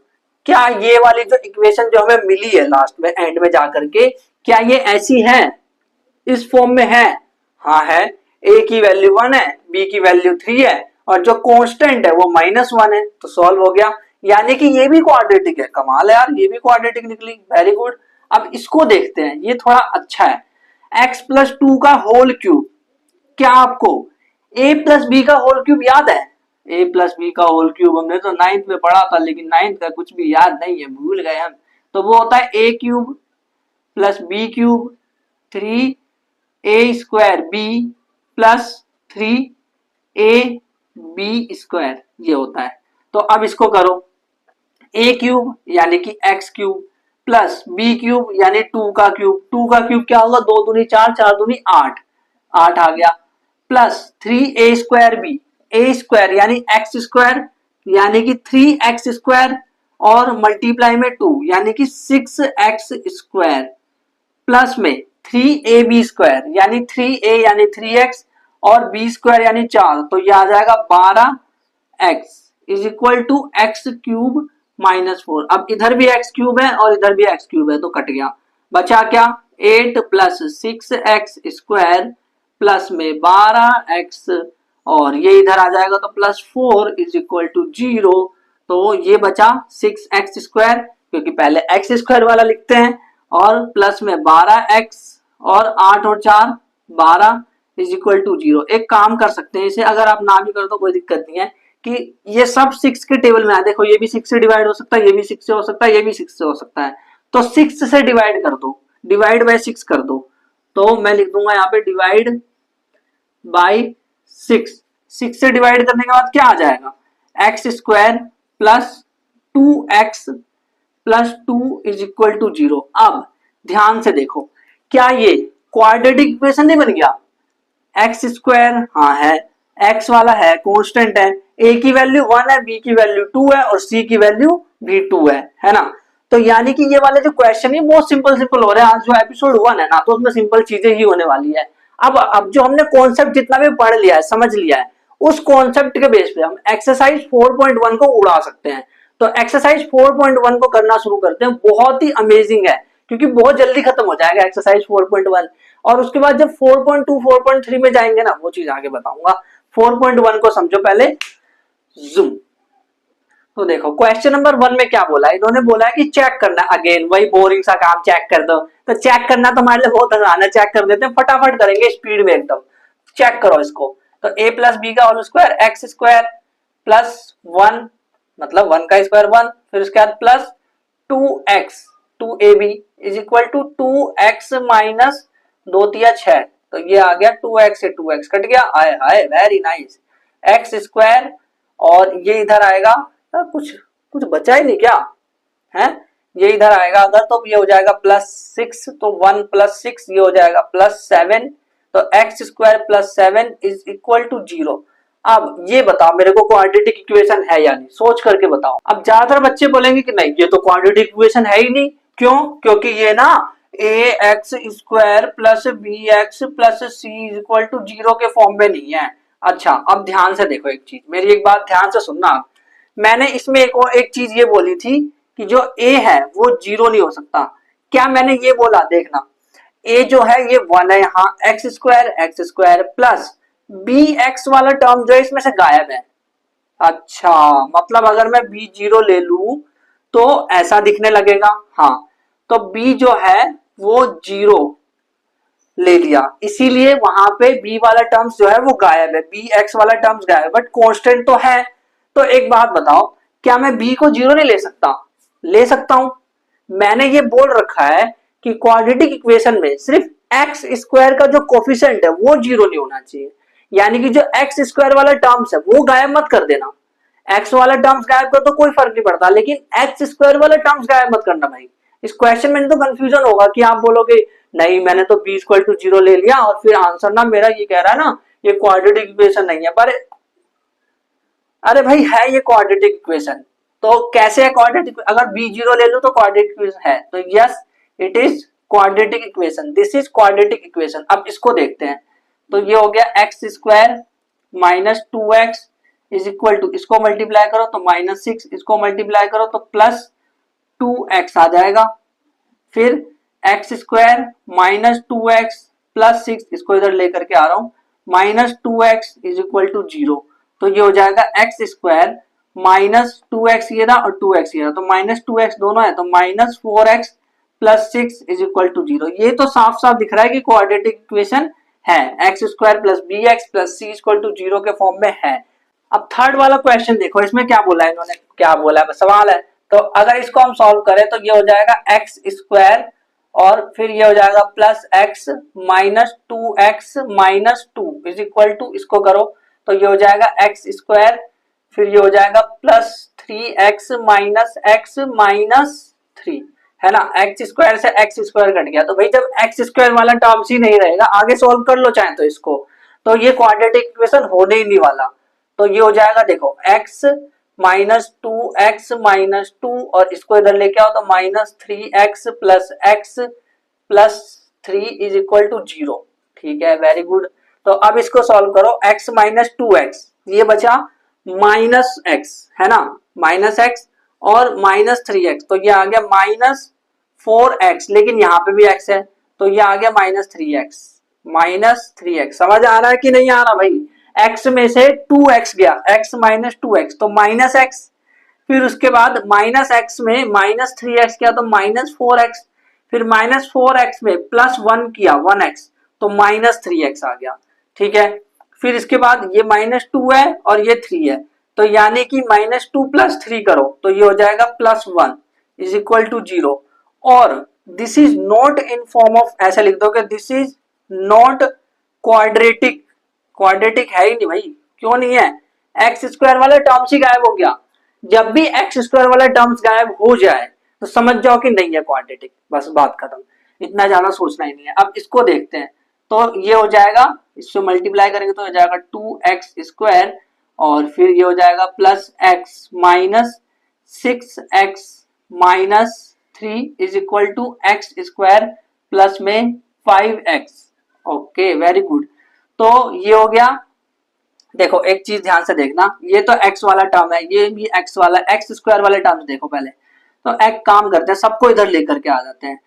क्या ये वाली जो इक्वेशन जो हमें मिली है लास्ट में एंड में जाकर के, क्या ये ऐसी है, इस फॉर्म में है? हाँ है, a की वैल्यू 1 है, b की वैल्यू 3 है और जो कांस्टेंट है वो -1 है, तो सॉल्व हो गया। यानी कि ये भी क्वाड्रेटिक है। कमाल है यार, ये भी क्वाड्रेटिक निकली, वेरी गुड। अब इसको देखते हैं, ये थोड़ा अच्छा है। x प्लस 2 का होल क्यूब, क्या आपको a प्लस बी का होल क्यूब याद है? a प्लस बी का होल क्यूब हमने तो 9th में पढ़ा था, लेकिन 9th का कुछ भी याद नहीं है, भूल गए हम। तो वो होता है a cube plus B cube 3a square b plus 3a b square, ये होता है। तो अब इसको करो, a क्यूब यानी कि x cube plus b cube यानी 2 का क्यूब, 2 का क्यूब क्या होगा? 2 दूनी 4, 4 दूनी 8, 8 आ गया, plus 3a square b, a square यानी x स्क्वायर यानी कि 3x स्क्वायर और मल्टीप्लाई में 2 यानी कि 6x स्क्वायर प्लस में 3ab स्क्वायर यानी 3a यानी 3x और b स्क्वायर यानी 4, तो ये आ जाएगा 12x is equal to x cube -4। अब इधर भी x क्यूब है और इधर भी x क्यूब है, तो कट गया, बचा क्या? 8 प्लस 6x स्क्वायर प्लस में 12x और ये इधर आ जाएगा तो +4 इज इक्वल टू 0। तो ये बचा 6x स्क्वायर, क्योंकि पहले x स्क्वायर वाला लिखते हैं, और प्लस में 12x और 8 और 4 12 इज इक्वल टू 0। एक काम कर सकते हैं इसे, अगर आप ना भी करो तो कोई दिक्कत नहीं है, कि ये सब 6 के टेबल में है। देखो ये भी 6 से डिवाइड हो सकता है, ये भी 6 से हो सकता है, ये भी 6 से हो सकता है, तो 6 से डिवाइड कर दो, डिवाइड बाय 6 कर दो। तो मैं लिख दूंगा यहाँ पे डिवाइड बाय 6। 6 से डिवाइड करने के बाद क्या आ जाएगा? X square plus 2x plus 2 is equal to 0। अब ध्यान से देखो, क्या ये क्वाड्रेटिक इक्वेशन नहीं बन गया? एक्स स्क्वायर हाँ है, x वाला है कांस्टेंट है, a की वैल्यू 1 है, b की वैल्यू 2 है और c की वैल्यू भी 2 है ना? तो यानी कि ये वाले जो क्वेश्चन है बहुत सिंपल हो रहे हैं। आज जो एपिसोड 1 है ना, तो उसमें सिंपल चीजें ही होने वाली है। अब जो हमने कॉन्सेप्ट जितना भी पढ़ लिया है, समझ लिया है, उस कॉन्सेप्ट के बेस पे हम एक्सरसाइज 4.1 को उड़ा सकते हैं। तो एक्सरसाइज 4.1 को करना शुरू करते हैं, बहुत ही अमेजिंग है क्योंकि बहुत जल्दी खत्म हो जाएगा एक्सरसाइज 4.1, और उसके बाद जब 4.2 4.3 में जाएंगे ना, वो चीज आगे बताऊंगा। 4.1 को समझो पहले, जूम। तो देखो क्वेश्चन नंबर 1 में क्या बोला है, इन्होंने बोला है कि चेक करना, अगेन वही बोरिंग सा काम, चेक कर दो। तो चेक करना तो हमारे लिए बहुत आसान है, चेक कर देते हैं, फटाफट करेंगे स्पीड में एकदम। चेक करो इसको, तो a प्लस बी का whole square x square plus 1, मतलब 1 का स्क्वायर 1, फिर उसके बाद plus 2x 2ab is equal to 2x minus 2 तिया 6, तो ये आ गया 2x से 2x कट गया, आए hi very nice, x square और ये इधर आएगा, कुछ कुछ बचा ही नहीं क्या है, ये इधर आएगा अगर, तो ये हो जाएगा +6, तो 1 + 6 ये हो जाएगा +7, तो x square plus 7 is equal to 0। अब ये बताओ मेरे को क्वाड्रेटिक इक्वेशन है या नहीं, सोच करके बताओ। अब ज्यादातर बच्चे बोलेंगे कि नहीं ये तो क्वाड्रेटिक इक्वेशन है ही नहीं, क्यों, क्योंकि ये ना ax square plus bx plus c is equal to 0 के फॉर्म में नहीं है। अच्छा अब ध्यान से देखो एक चीज, मेरी एक बात ध्यान से सुनना, मैंने इसमें एक चीज ये बोली थी कि जो a है वो 0 नहीं हो सकता, क्या मैंने ये बोला, देखना a जो है ये 1 है, यहाँ x square plus b x वाला टर्म जो है इसमें से गायब है। अच्छा मतलब अगर मैं बी 0 ले लू तो ऐसा दिखने लगेगा, हाँ तो b जो है वो 0 ले लिया, इसीलिए वहां पे b वाला टर्म्स जो है वो गायब है, बी एक्स वाला टर्म्स गायब है, बट कांस्टेंट तो है। तो एक बात बताओ, क्या मैं b को 0 नहीं ले सकता, ले सकता हूं। मैंने ये बोल रखा है कि क्वाड्रेटिक इक्वेशन में सिर्फ एक्स स्क्वायर का जो कोफिशिएंट है वो 0 नहीं होना चाहिए, यानी कि जो एक्स स्क्वायर वाला टर्म्स है वो गायब मत कर देना, एक्स वाला टर्म्स गायब कर तो कोई फर्क नहीं पड़ता, लेकिन एक्स स्क्वायर वाला टर्म्स गायब मत करना भाई। इस क्वेश्चन में तो कंफ्यूजन होगा कि आप बोलोगे नहीं मैंने तो b इक्वल टू 0 ले लिया और फिर आंसर ना मेरा ये कह रहा है ना ये क्वाड्रेटिक इक्वेशन नहीं है, पर अरे भाई है ये क्वाड्रेटिक इक्वेशन, तो कैसे है क्वाड्रेटिक, अगर b 0 ले लो तो क्वाड्रेटिक इक्वेशन है, तो yes it is quadratic equation, this is quadratic equation. अब इसको देखते हैं, तो ये हो गया x square minus 2x is equal to, इसको मल्टीप्लाई करो तो -6, इसको मल्टीप्लाई करो तो +2x आ जाएगा, फिर x square minus 2x plus 6, इसको इधर लेकर के आ रहा हूं, -2x इज इक्वल टू 0, तो ये हो जाएगा एक्स स्क्वायर माइनस 2x ये रहा और 2x ये रहा, तो -2x दोनों है, तो -4x plus 6 is equal to 0। ये तो साफ साफ दिख रहा है कि क्वाड्रेटिक इक्वेशन है, x square plus b x plus c equal to 0 के फॉर्म में है। अब थर्ड वाला क्वेश्चन देखो, इसमें क्या बोला है इन्होंने, क्या बोला है सवाल है, तो अगर इसको हम सॉल्व करें तो ये हो जाएगा एक्स स्क्वायर और फिर ये हो जाएगा plus x minus 2x minus 2 is equal to, इसको करो तो ये हो जाएगा एक्स स्क्वायर, फिर ये हो जाएगा plus 3x minus x minus 3, है ना, एक्स स्क्वायर से एक्स स्क्वायर कट गया, तो भाई जब एक्स स्क्वायर वाला टर्म्स ही नहीं रहेगा आगे सॉल्व कर लो चाहे तो इसको, तो ये क्वाड्रेटिक इक्वेशन होने ही नहीं वाला, तो ये हो जाएगा देखो x माइनस 2x माइनस 2 और इसको इधर लेके आओ तो -3x plus x plus 3 is equal to 0, ठीक है वेरी गुड। तो अब इसको सॉल्व करो, x माइनस 2x ये बचा माइनस x, है ना, माइनस x और -3x, तो ये आ गया -4x, लेकिन यहाँ पे भी x है तो ये आ गया -3x, समझ आ रहा है कि नहीं आ रहा भाई, x में से 2x गया, x माइनस 2x तो माइनस x, फिर उसके बाद माइनस x में -3x किया तो -4x, फिर -4x में +1 किया 1x तो -3x आ गया, ठीक है, फिर इसके बाद ये -2 है और ये 3 है, तो यानी कि -2 + 3 करो तो ये हो जाएगा +1 इज इक्वल टू 0, और this is not in form of, ऐसे लिख दो कि this is not quadratic, quadratic है ही नहीं भाई, क्यों नहीं है, एक्स स्क्वायर वाला टर्म्स ही गायब हो गया, जब भी एक्स स्क्वायर वाला टर्म्स गायब हो जाए तो समझ जाओ कि नहीं है क्वाड्रेटिक, बस बात खत्म, इतना ज्यादा सोचना ही नहीं है। अब इसको देखते हैं, तो ये हो जाएगा, इससे मल्टीप्लाई करेंगे तो हो जाएगा 2x स्क्वायर और फिर ये हो जाएगा plus x minus 6x minus 3 is equal to x square plus में 5x, ओके वेरी गुड। तो ये हो गया, देखो एक चीज ध्यान से देखना, ये तो x वाला टर्म है, ये भी x वाला, एक्स स्क्वायर वाले टर्म्स देखो पहले, तो एक काम करते हैं सबको इधर लेकर के आ जाते हैं,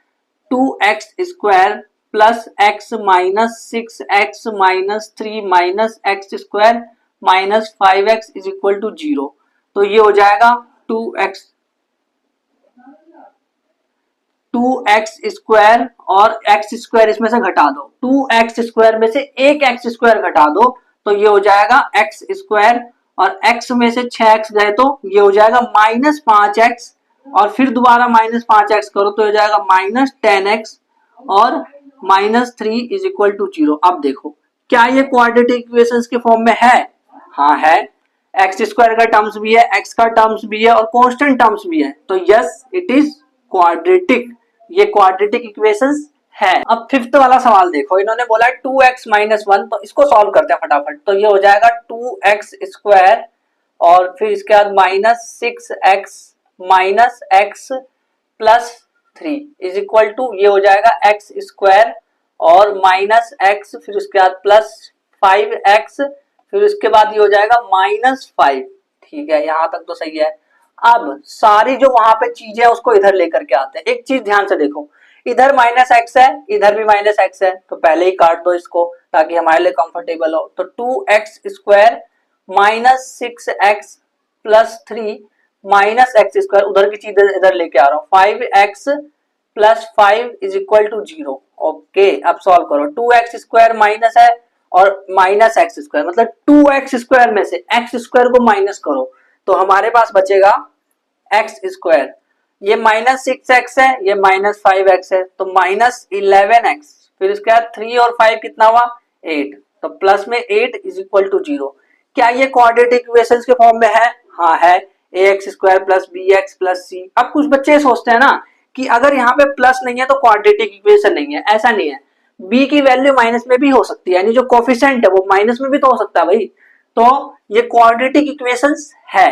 2x square plus x minus 6x minus 3 minus x square minus 5x is equal to 0, तो ये हो जाएगा 2x स्क्वायर और x स्क्वायर इसमें से घटा दो, 2x स्क्वायर में से एक x स्क्वायर घटा दो तो ये हो जाएगा x स्क्वायर, और x में से 6x गए तो ये हो जाएगा -5x, और फिर दोबारा -5x करो तो हो जाएगा -10x, और -3 इज इक्वल टू 0। अब देखो क्या ये क्वाड्रेटिक इक्वेशंस के फॉर्म में है? हाँ है, एक्स स्क्वायर का टर्म्स भी है, एक्स का टर्म्स भी है और कांस्टेंट टर्म्स भी है, तो यस इट इज क्वाड्रेटिक, ये क्वाड्रेटिक इक्वेशंस है। अब फिफ्थ वाला सवाल देखो, इन्होंने बोला 2x - 1, तो इसको सॉल्व करते हैं फटाफट। तो ये हो जाएगा 2x स्क्वायर और फिर इसके बाद -6x - x plus 3 is equal to, ये हो जाएगा x स्क्वायर और -x, फिर उसके बाद +5x, फिर उसके बाद ये हो जाएगा -5। ठीक है, यहां तक तो सही है। अब सारी जो वहां पे चीजें है उसको इधर लेकर के आते हैं। एक चीज ध्यान से देखो, इधर -x है, इधर भी -x है, तो पहले ही काट दो इसको ताकि हमारे लिए कंफर्टेबल हो। तो 2x square -6x plus 3 -x square, उधर की चीज इधर लेके आ रहा हूं, 5x plus 5 is equal to 0। Okay, अब सॉल्व करो, 2x स्क्वायर माइनस है और -x स्क्वायर, मतलब 2x स्क्वायर में से x स्क्वायर को माइनस करो तो हमारे पास बचेगा x स्क्वायर, ये -6x है, ये -5x है, तो -11x, फिर इसके बाद 3 और 5 कितना हुआ 8, तो प्लस में 8 इज इक्वल टू 0। क्या ये क्वाड्रेटिक इक्वेशंस के फॉर्म में है? हाँ है, ax square plus bx plus c। अब कुछ बच्चे सोचते हैं ना कि अगर यहाँ पे प्लस नहीं है तो क्वाड्रेटिक इक्वेशन नहीं है, ऐसा नहीं है, b की वैल्यू माइनस में भी हो सकती है, यानी जो कोफिशिएंट है वो माइनस में भी तो हो सकता है भाई, तो ये क्वाड्रेटिक इक्वेशंस है,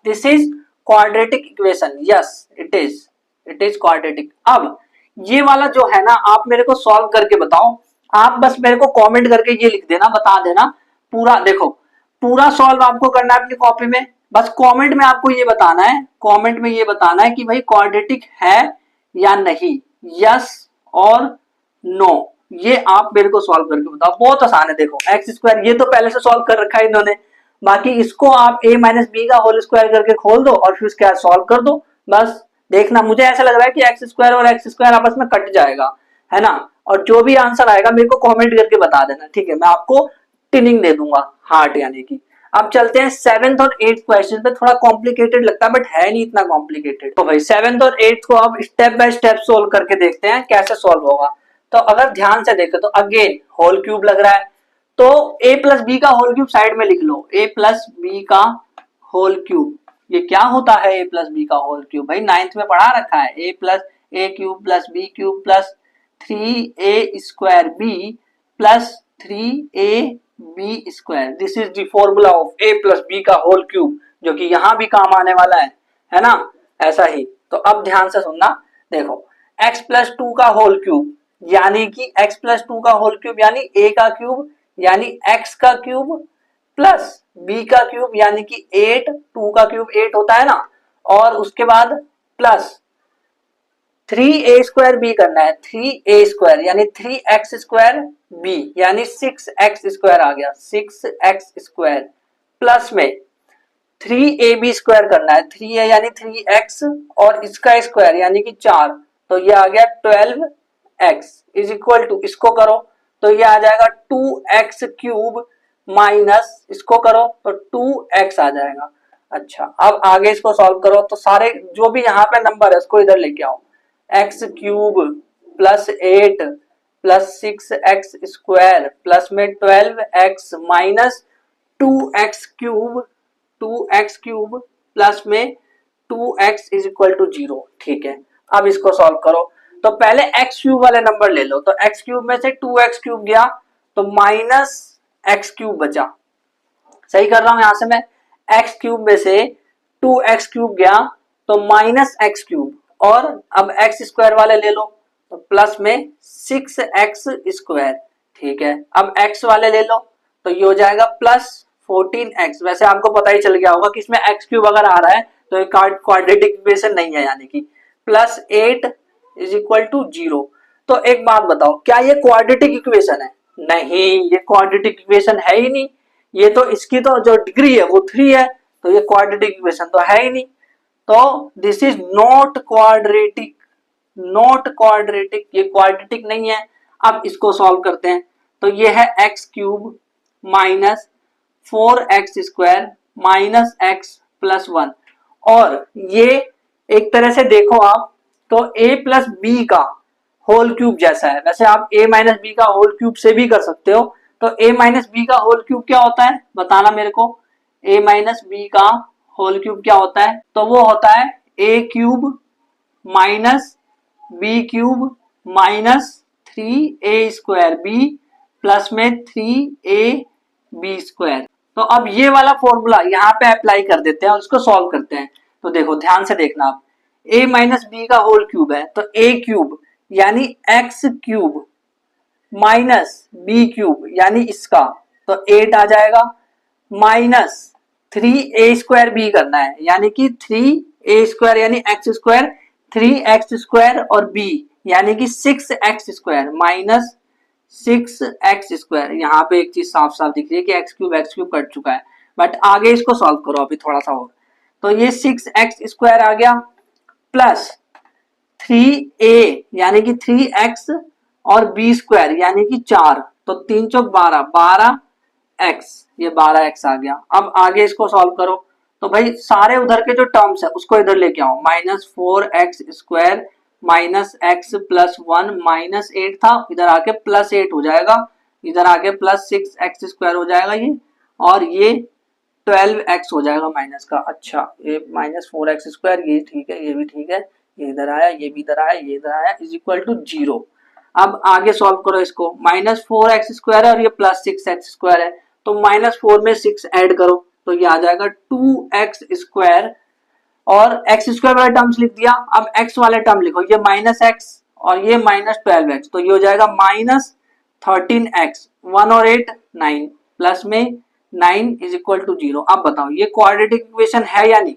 this is quadratic equation, yes it is quadratic. अब ये वाला जो है ना, आप मेरे को सॉल्व करके बताओ, आप बस मेरे को कमेंट करके ये लिख देना, बता देना पूरा, देखो पूरा सॉल्व आपको करना है अपनी कॉपी में, बस कमेंट में आपको ये बताना है, कमेंट में ये बताना है कि भाई क्वाड्रेटिक है या नहीं, यस और नो, ये आप मेरे को सॉल्व करके बताओ। बहुत आसान है, देखो एक्स स्क्वायर ये तो पहले से सॉल्व कर रखा है इन्होंने, बाकी इसको आप a - b का होल स्क्वायर करके खोल दो और फिर उसके बाद सॉल्व कर दो, बस देखना, मुझे ऐसा लग रहा है कि एक्स स्क्वायर और एक्स स्क्वायर आपस में कट जाएगा, है ना, और जो भी आंसर आएगा मेरे को कमेंट करके बता देना, ठीक है, मैं आपको टिनिंग दे दूंगा, हार्ट यानी कि। अब चलते हैं 7th और 8th क्वेश्चन पे, थोड़ा कॉम्प्लिकेटेड लगता है बट है नहीं इतना कॉम्प्लिकेटेड, तो भाई 7th और 8th को अब स्टेप बाय स्टेप सोल्व करके देखते हैं कैसे सोल्व होगा। तो अगर ध्यान से देखें तो अगेन होल क्यूब लग रहा है, तो a प्लस बी का होल क्यूब साइड में लिख लो, a प्लस बी का होल क्यूब, ये क्या होता है a प्लस बी का होल क्यूब? भाई 9th में पढ़ा रखा है, a plus a cube plus B cube plus 3a square b plus 3ab square, this is the formula of a plus b का होल क्यूब, जो कि यहां भी काम आने वाला है ना, ऐसा ही। तो अब ध्यान से सुनना, देखो x प्लस 2 का होल क्यूब यानी कि x प्लस 2 का होल क्यूब यानी a का क्यूब यानी x का क्यूब प्लस b का क्यूब यानी कि 8, 2 का क्यूब 8 होता है ना, और उसके बाद प्लस 3a स्क्वायर b करना है, 3a स्क्वायर यानी 3x स्क्वायर b यानी 6x स्क्वायर आ गया, 6x स्क्वायर प्लस में 3ab स्क्वायर करना है, 3a यानी 3x और इसका स्क्वायर यानी कि 4, तो ये आ गया 12x इज इक्वल टू, इसको करो तो ये आ जाएगा 2x क्यूब माइनस इसको करो तो 2x आ जाएगा। अच्छा, अब आगे इसको सॉल्व करो तो सारे जो भी यहाँ पे नंबर है उसको इधर लेके आओ, x cube plus 8 plus 6x square plus में 12x minus 2x cube plus में 2x इज इक्वल टू 0। ठीक है, अब इसको सॉल्व करो तो पहले x क्यूब वाले नंबर ले लो, तो x क्यूब में से 2x क्यूब गया तो माइनस x क्यूब बचा, सही कर रहा हूं, यहां से मैं x क्यूब में से 2x क्यूब गया तो माइनस x क्यूब, और अब x स्क्वायर वाले ले लो तो प्लस में 6x स्क्वायर। ठीक है, अब x वाले ले लो तो ये हो जाएगा प्लस 14x, वैसे आपको पता ही चल गया होगा कि इसमें x क्यूब अगर आ रहा है तो ये क्वाड्रेटिक इक्वेशन नहीं है, यानी कि प्लस 8 इज इक्वल टू 0। तो एक बात बताओ, क्या ये क्वाड्रेटिक इक्वेशन है? नहीं, ये क्वाड्रेटिक इक्वेशन है ही नहीं, ये तो इसकी तो जो डिग्री है वो 3 है, तो ये क्वाड्रेटिक इक्वेशन तो है ही नहीं। तो this is not quadratic, not quadratic, ये क्वाड्रेटिक नहीं है। अब इसको सॉल्व करते हैं, तो ये है x cube minus 4x² minus x plus 1, और ये एक तरह से देखो आप तो a प्लस बी का होल क्यूब जैसा है। वैसे आप a माइनस बी का होल क्यूब से भी कर सकते हो, तो a माइनस बी का होल क्यूब क्या होता है बताना मेरे को। a माइनस बी का होल क्यूब क्या होता है, तो वो होता है a cube minus b cube minus 3a² b plus में 3ab²। तो अब ये वाला फॉर्मूला यहाँ पे अप्लाई कर देते हैं और इसको सॉल्व करते हैं। तो देखो ध्यान से देखना आप, a माइनस बी का होल क्यूब है तो a क्यूब यानी x cube minus b cube यानी इसका, तो 8 आ जाएगा, माइनस 3a² b करना है यानी कि 3a² यानी x², 3x² और b यानी कि 6x² माइनस 6x²। यहाँ पे एक चीज साफ साफ दिख रही है कि x क्यूब कट चुका है, बट आगे इसको सॉल्व करो अभी थोड़ा सा और। तो ये 6x² आ गया प्लस 3a यानी कि 3x और b² यानी कि 4, तो 3 चौक 12, 12x, ये 12x आ गया। अब आगे इसको सॉल्व करो, तो भाई सारे उधर के जो टर्म्स है उसको इधर लेके आओ, minus 4x² minus x plus 1 minus 8 था, इधर आके प्लस 8 हो जाएगा, इधर आके प्लस 6x² हो जाएगा ये, और ये 12x हो जाएगा माइनस का। अच्छा ये माइनस 4x², ये ठीक है, ये भी ठीक है, ये इधर आया, ये भी इधर आया, ये इधर आया, इज इक्वल टू 0। अब आगे सॉल्व करो इसको, माइनस 4x² है और ये प्लस 6x² है, तो माइनस 4 में 6 ऐड करो तो ये आ जाएगा 2x², और x² वाला टर्म्स लिख दिया। अब x वाले टर्म लिखो, ये माइनस x और ये माइनस 12x, तो ये हो जाएगा माइनस 13x, 1 और 8 9, प्लस में 9 इज इक्वल टू 0। अब बताओ ये क्वाड्रेटिक इक्वेशन है या नहीं,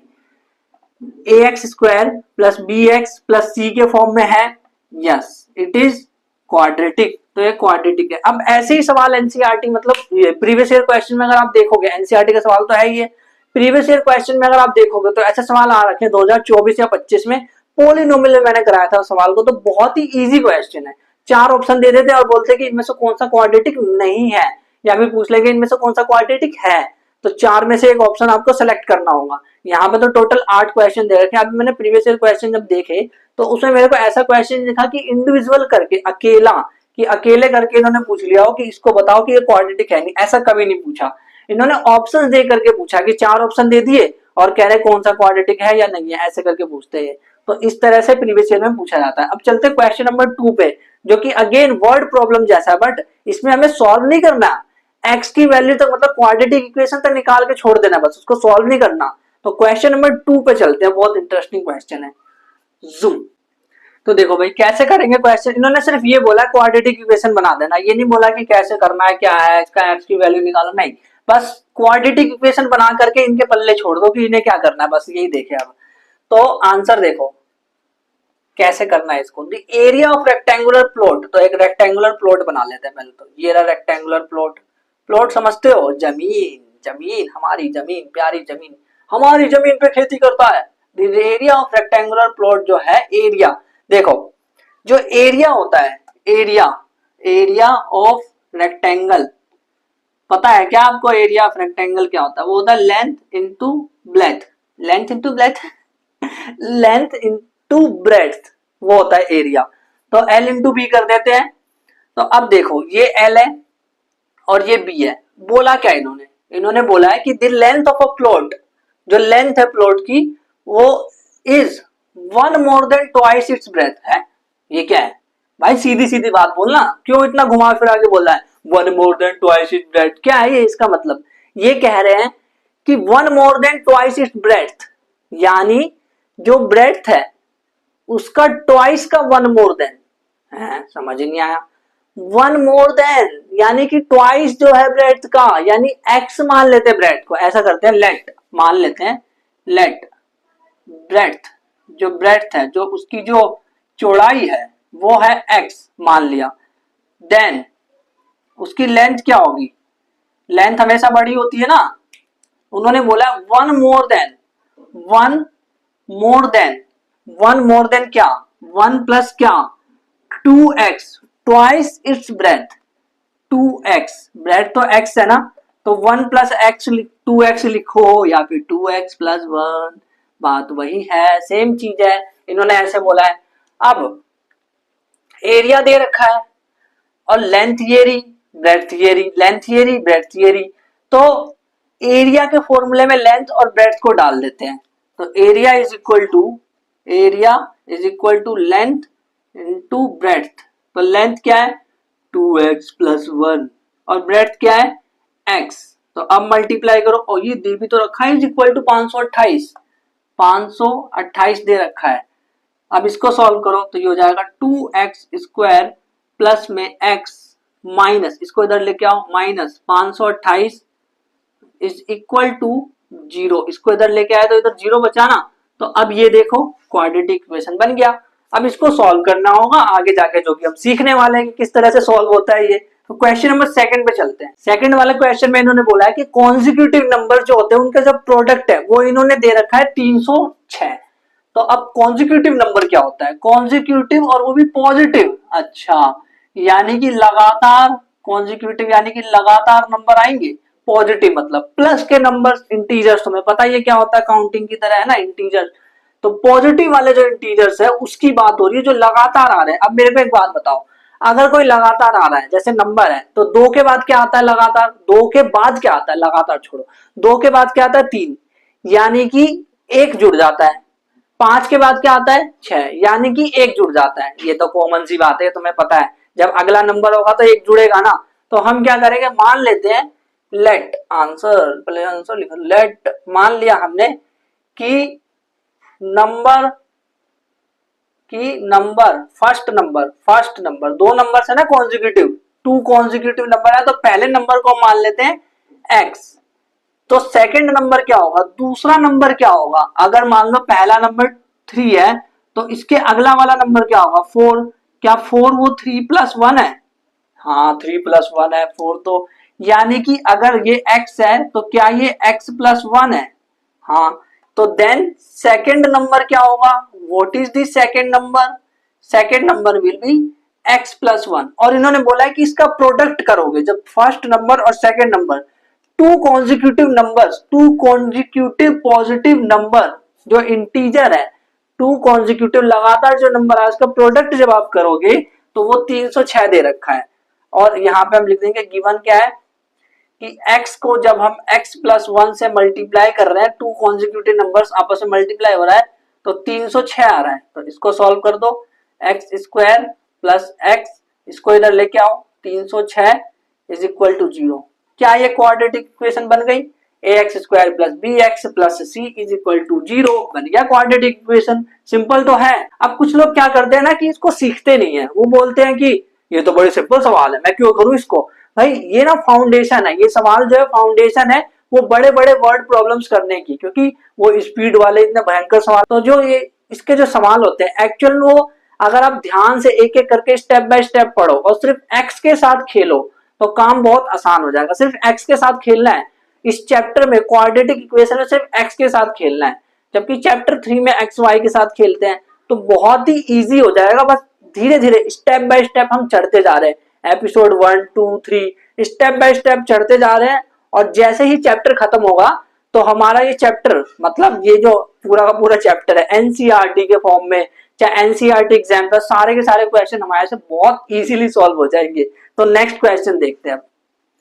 ax² plus bx plus c के फॉर्म में है, यस इट इज क्वाड्रेटिक, तो ये क्वाड्रेटिक है। अब ऐसे ही सवाल एनसीईआरटी मतलब प्रीवियस ईयर क्वेश्चन में अगर आप देखोगे, एनसीईआरटी का सवाल तो है ही है, प्रीवियस ईयर क्वेश्चन में अगर आप देखोगे तो ऐसे सवाल आ रखे हैं 2024 या 25 में, पॉलिनोमियल में मैंने कराया था सवाल को, तो बहुत ही इजी क्वेश्चन है। 4 ऑप्शन दे देते और बोलते कि इनमें से कौन सा क्वाड्रेटिक नहीं है, या फिर पूछ लेंगे इनमें से कौन सा क्वाड्रेटिक है, तो 4 में से एक ऑप्शन आपको सेलेक्ट करना होगा। यहाँ पे तो टोटल 8 क्वेश्चन दे रखे हैं। अभी मैंने प्रीवियस ईयर क्वेश्चन जब देखे तो उसमें मेरे को ऐसा क्वेश्चन दिखा कि इंडिविजुअल करके अकेला, कि अकेले करके इन्होंने पूछ लिया हो कि इसको बताओ कि ये क्वाड्रेटिक है नहीं, ऐसा कभी नहीं पूछा। इन्होंने ऑप्शंस दे करके पूछा कि 4 ऑप्शन दे दिए और कह रहे कौन सा क्वाड्रेटिक है या नहीं है, ऐसे करके पूछते हैं। तो इस तरह से प्रीवियस ईयर में पूछा जाता है। अब चलते क्वेश्चन नंबर 2 पे, जो कि अगेन वर्ड प्रॉब्लम जैसा है, बट इसमें हमें सॉल्व नहीं करना, x की वैल्यू तक मतलब क्वाड्रेटिक इक्वेशन तक निकाल के छोड़ देना, बस उसको सॉल्व नहीं करना। तो क्वेश्चन नंबर 2 पे चलते हैं, बहुत इंटरेस्टिंग क्वेश्चन है। जूम। तो देखो भाई कैसे करेंगे क्वेश्चन, इन्होंने सिर्फ ये बोला क्वाड्रेटिक इक्वेशन बना देना, ये नहीं बोला कि कैसे करना है, क्या है इसका x की वैल्यू निकालो, नहीं, बस क्वाड्रेटिक इक्वेशन बना करके इनके पल्ले छोड़ दो कि इन्हें क्या करना है, बस यही देखे। अब तो आंसर देखो कैसे करना है इसको, the area of rectangular plot, तो एक रेक्टेंगुलर प्लॉट बना लेते हैं पहले। तो ये रहा रेक्टेंगुलर प्लॉट, प्लॉट समझते हो, जमीन, जमीन हमारी जमीन, प्यारी जमीन, हमारी जमीन पे खेती करता है। The area of rectangular plot जो है, एरिया देखो, जो एरिया होता है, एरिया, एरिया ऑफ रेक्टेंगल, पता है क्या आपको एरिया ऑफ रेक्टेंगल क्या होता है, वो होता है length into breadth, length into breadth, length into breadth, वो होता है एरिया। तो L इंटू बी कर देते हैं। तो अब देखो ये L है और ये B है, बोला क्या इन्होंने, इन्होंने बोला है कि the length of a plot, जो लेंथ है प्लॉट की, वो is 1 more then twice it's breath है। ये क्या है भाई, सीधी सीधी बात बोलना, क्यों इतना घुमा फिरा के बोल रहा है 1 more then twice it's breath, क्या है ये, इसका मतलब ये कह रहे हैं कि 1 more then twice it's breath, यानी जो ब्रेथ है उसका ट्वाइस का 1 मोर देन है, समझ नहीं आया। 1 मोर देन यानी कि ट्वाइस जो है ब्रेथ का, यानी x मान लेते हैं ब्रेथ को, ऐसा करते हैं, लेट मान लेते हैं, लेट ब्रेथ, जो ब्रेथ है, जो उसकी जो चौड़ाई है वो है x मान लिया, देन उसकी लेंथ क्या होगी, लेंथ हमेशा बड़ी होती है ना, उन्होंने बोला 1 more than, 1 more than, one more than क्या, वन प्लस क्या, 2x, twice it's breadth, 2x, breadth तो x है ना, तो 1 प्लस एक्स 2x लिखो या फिर 2x प्लस 1, बात वही है, सेम चीज है, इन्होंने ऐसे बोला है। अब एरिया दे रखा है और length theory, breadth theory, length theory, breadth theory, तो एरिया के फॉर्मूले में लेंथ और ब्रेथ को डाल देते हैं, तो area is equal to, area is equal to length into breadth, तो लेंथ क्या है 2x प्लस 1 और ब्रेथ क्या है x, तो अब मल्टीप्लाई करो और ये दे भी तो रखा है इज इक्वल टू 528, 528 दे रखा है। अब इसको सॉल्व करो तो ये हो जाएगा 2x स्क्वायर प्लस में x माइनस, इसको इधर लेके आओ, माइनस 528 इज इक्वल टू 0, इसको इधर लेके आए तो इधर 0 बचा ना, तो अब ये देखो क्वाड्रेटिक इक्वेशन बन गया। अब इसको सॉल्व करना होगा आगे जाके, जो कि हम सीखने वाले हैं कि किस तरह से सॉल्व होता है ये। तो क्वेश्चन नंबर सेकंड पे चलते हैं। सेकंड वाले क्वेश्चन में इन्होंने बोला है कि कॉन्जिक्यूटिव नंबर जो होते हैं उनका जो प्रोडक्ट है वो इन्होंने दे रखा है 306। तो अब कॉन्जिक्यूटिव नंबर क्या होता है, कॉन्जिक्यूटिव और वो भी पॉजिटिव, अच्छा यानी कि लगातार, कॉन्जिक्यूटिव यानी कि लगातार नंबर आएंगे, पॉजिटिव मतलब प्लस के नंबर, इंटीजर्स, तुम्हें पता है ये क्या होता है, काउंटिंग की तरह है ना इंटीजर, तो पॉजिटिव वाले जो इंटीजर्स है उसकी बात हो रही है जो लगातार आ रहे हैं। अब मेरे को एक बात बताओ, अगर कोई लगातार आ रहा है जैसे नंबर है, तो 2 के बाद क्या आता है लगातार, 2 के बाद क्या आता है लगातार, छोड़ो 2 के बाद क्या आता है 3, यानी कि 1 जुड़ जाता है, 5 के बाद क्या आता है 6, यानी कि 1 जुड़ जाता है, ये तो कॉमन सी बात है, तुम्हें पता है जब अगला नंबर होगा तो 1 जुड़ेगा ना। तो हम क्या करेंगे, मान लेते हैं, लेट आंसर, पहले आंसर लिखो, लेट मान लिया हमने कि नंबर फर्स्ट नंबर 2 नंबर है ना कॉन्जिक्यूटिव, 2 कॉन्जिक्यूटिव नंबर है, तो पहले नंबर को मान लेते हैं x, तो सेकंड नंबर क्या होगा, दूसरा नंबर क्या होगा, अगर मान लो पहला नंबर 3 है तो इसके अगला वाला नंबर क्या होगा 4, क्या 4 वो 3 प्लस 1 है, हाँ 3 प्लस 1 है 4, तो यानी कि अगर ये x है तो क्या ये x प्लस 1 है, हाँ, तो देन सेकंड नंबर क्या होगा, what is the second number, second number will be x plus 1, और इन्होंने बोला है कि इसका प्रोडक्ट करोगे जब फर्स्ट नंबर और second number, two consecutive numbers, two consecutive positive number जो इंटीजर है, टू कॉन्जिक्यूटिव लगातार जो नंबर है उसका प्रोडक्ट जब आप करोगे तो वो 306 दे रखा है, और यहाँ पे हम लिख देंगे गिवन क्या है कि x को जब हम x प्लस 1 से मल्टीप्लाई कर रहे हैं, टू कॉन्जिक्यूटिव नंबर्स आपस में मल्टीप्लाई हो रहा है तो 306 आ रहा है, तो इसको सॉल्व कर दो, एक्स स्क्वायर प्लस एक्स, इसको इधर लेके आओ, 306 इज इक्वल टू 0, क्या ये क्वाड्रेटिक इक्वेशन बन गई, ax square plus bx plus c is equal to 0, बन गया क्वाड्रेटिक इक्वेशन, सिंपल तो है। अब कुछ लोग क्या करते हैं ना कि इसको सीखते नहीं है, वो बोलते हैं कि ये तो बड़े सिंपल सवाल है मैं क्यों करूं इसको, भाई ये ना फाउंडेशन है, ये सवाल जो है फाउंडेशन है वो बड़े बड़े वर्ड प्रॉब्लम्स करने की, क्योंकि वो स्पीड वाले इतने भयंकर सवाल, तो जो ये इसके जो सवाल होते हैं एक्चुअल में वो अगर आप ध्यान से एक एक करके स्टेप बाय स्टेप पढ़ो और सिर्फ एक्स के साथ खेलो तो काम बहुत आसान हो जाएगा, सिर्फ एक्स के साथ खेलना है इस चैप्टर में, क्वाड्रेटिक इक्वेशन में सिर्फ एक्स के साथ खेलना है, जबकि चैप्टर 3 में एक्स वाई के साथ खेलते हैं तो बहुत ही इजी हो जाएगा, बस धीरे धीरे स्टेप बाय स्टेप हम चढ़ते जा रहे हैं, एपिसोड 1 2 3 स्टेप बाय स्टेप चढ़ते जा रहे हैं, और जैसे ही चैप्टर खत्म होगा तो हमारा ये चैप्टर, मतलब ये जो पूरा का पूरा चैप्टर है एनसीईआरटी के फॉर्म में, चाहे एनसीईआरटी एग्जाम पर सारे के सारे क्वेश्चन हमारे से बहुत इजीली सॉल्व हो जाएंगे। तो नेक्स्ट क्वेश्चन देखते हैं।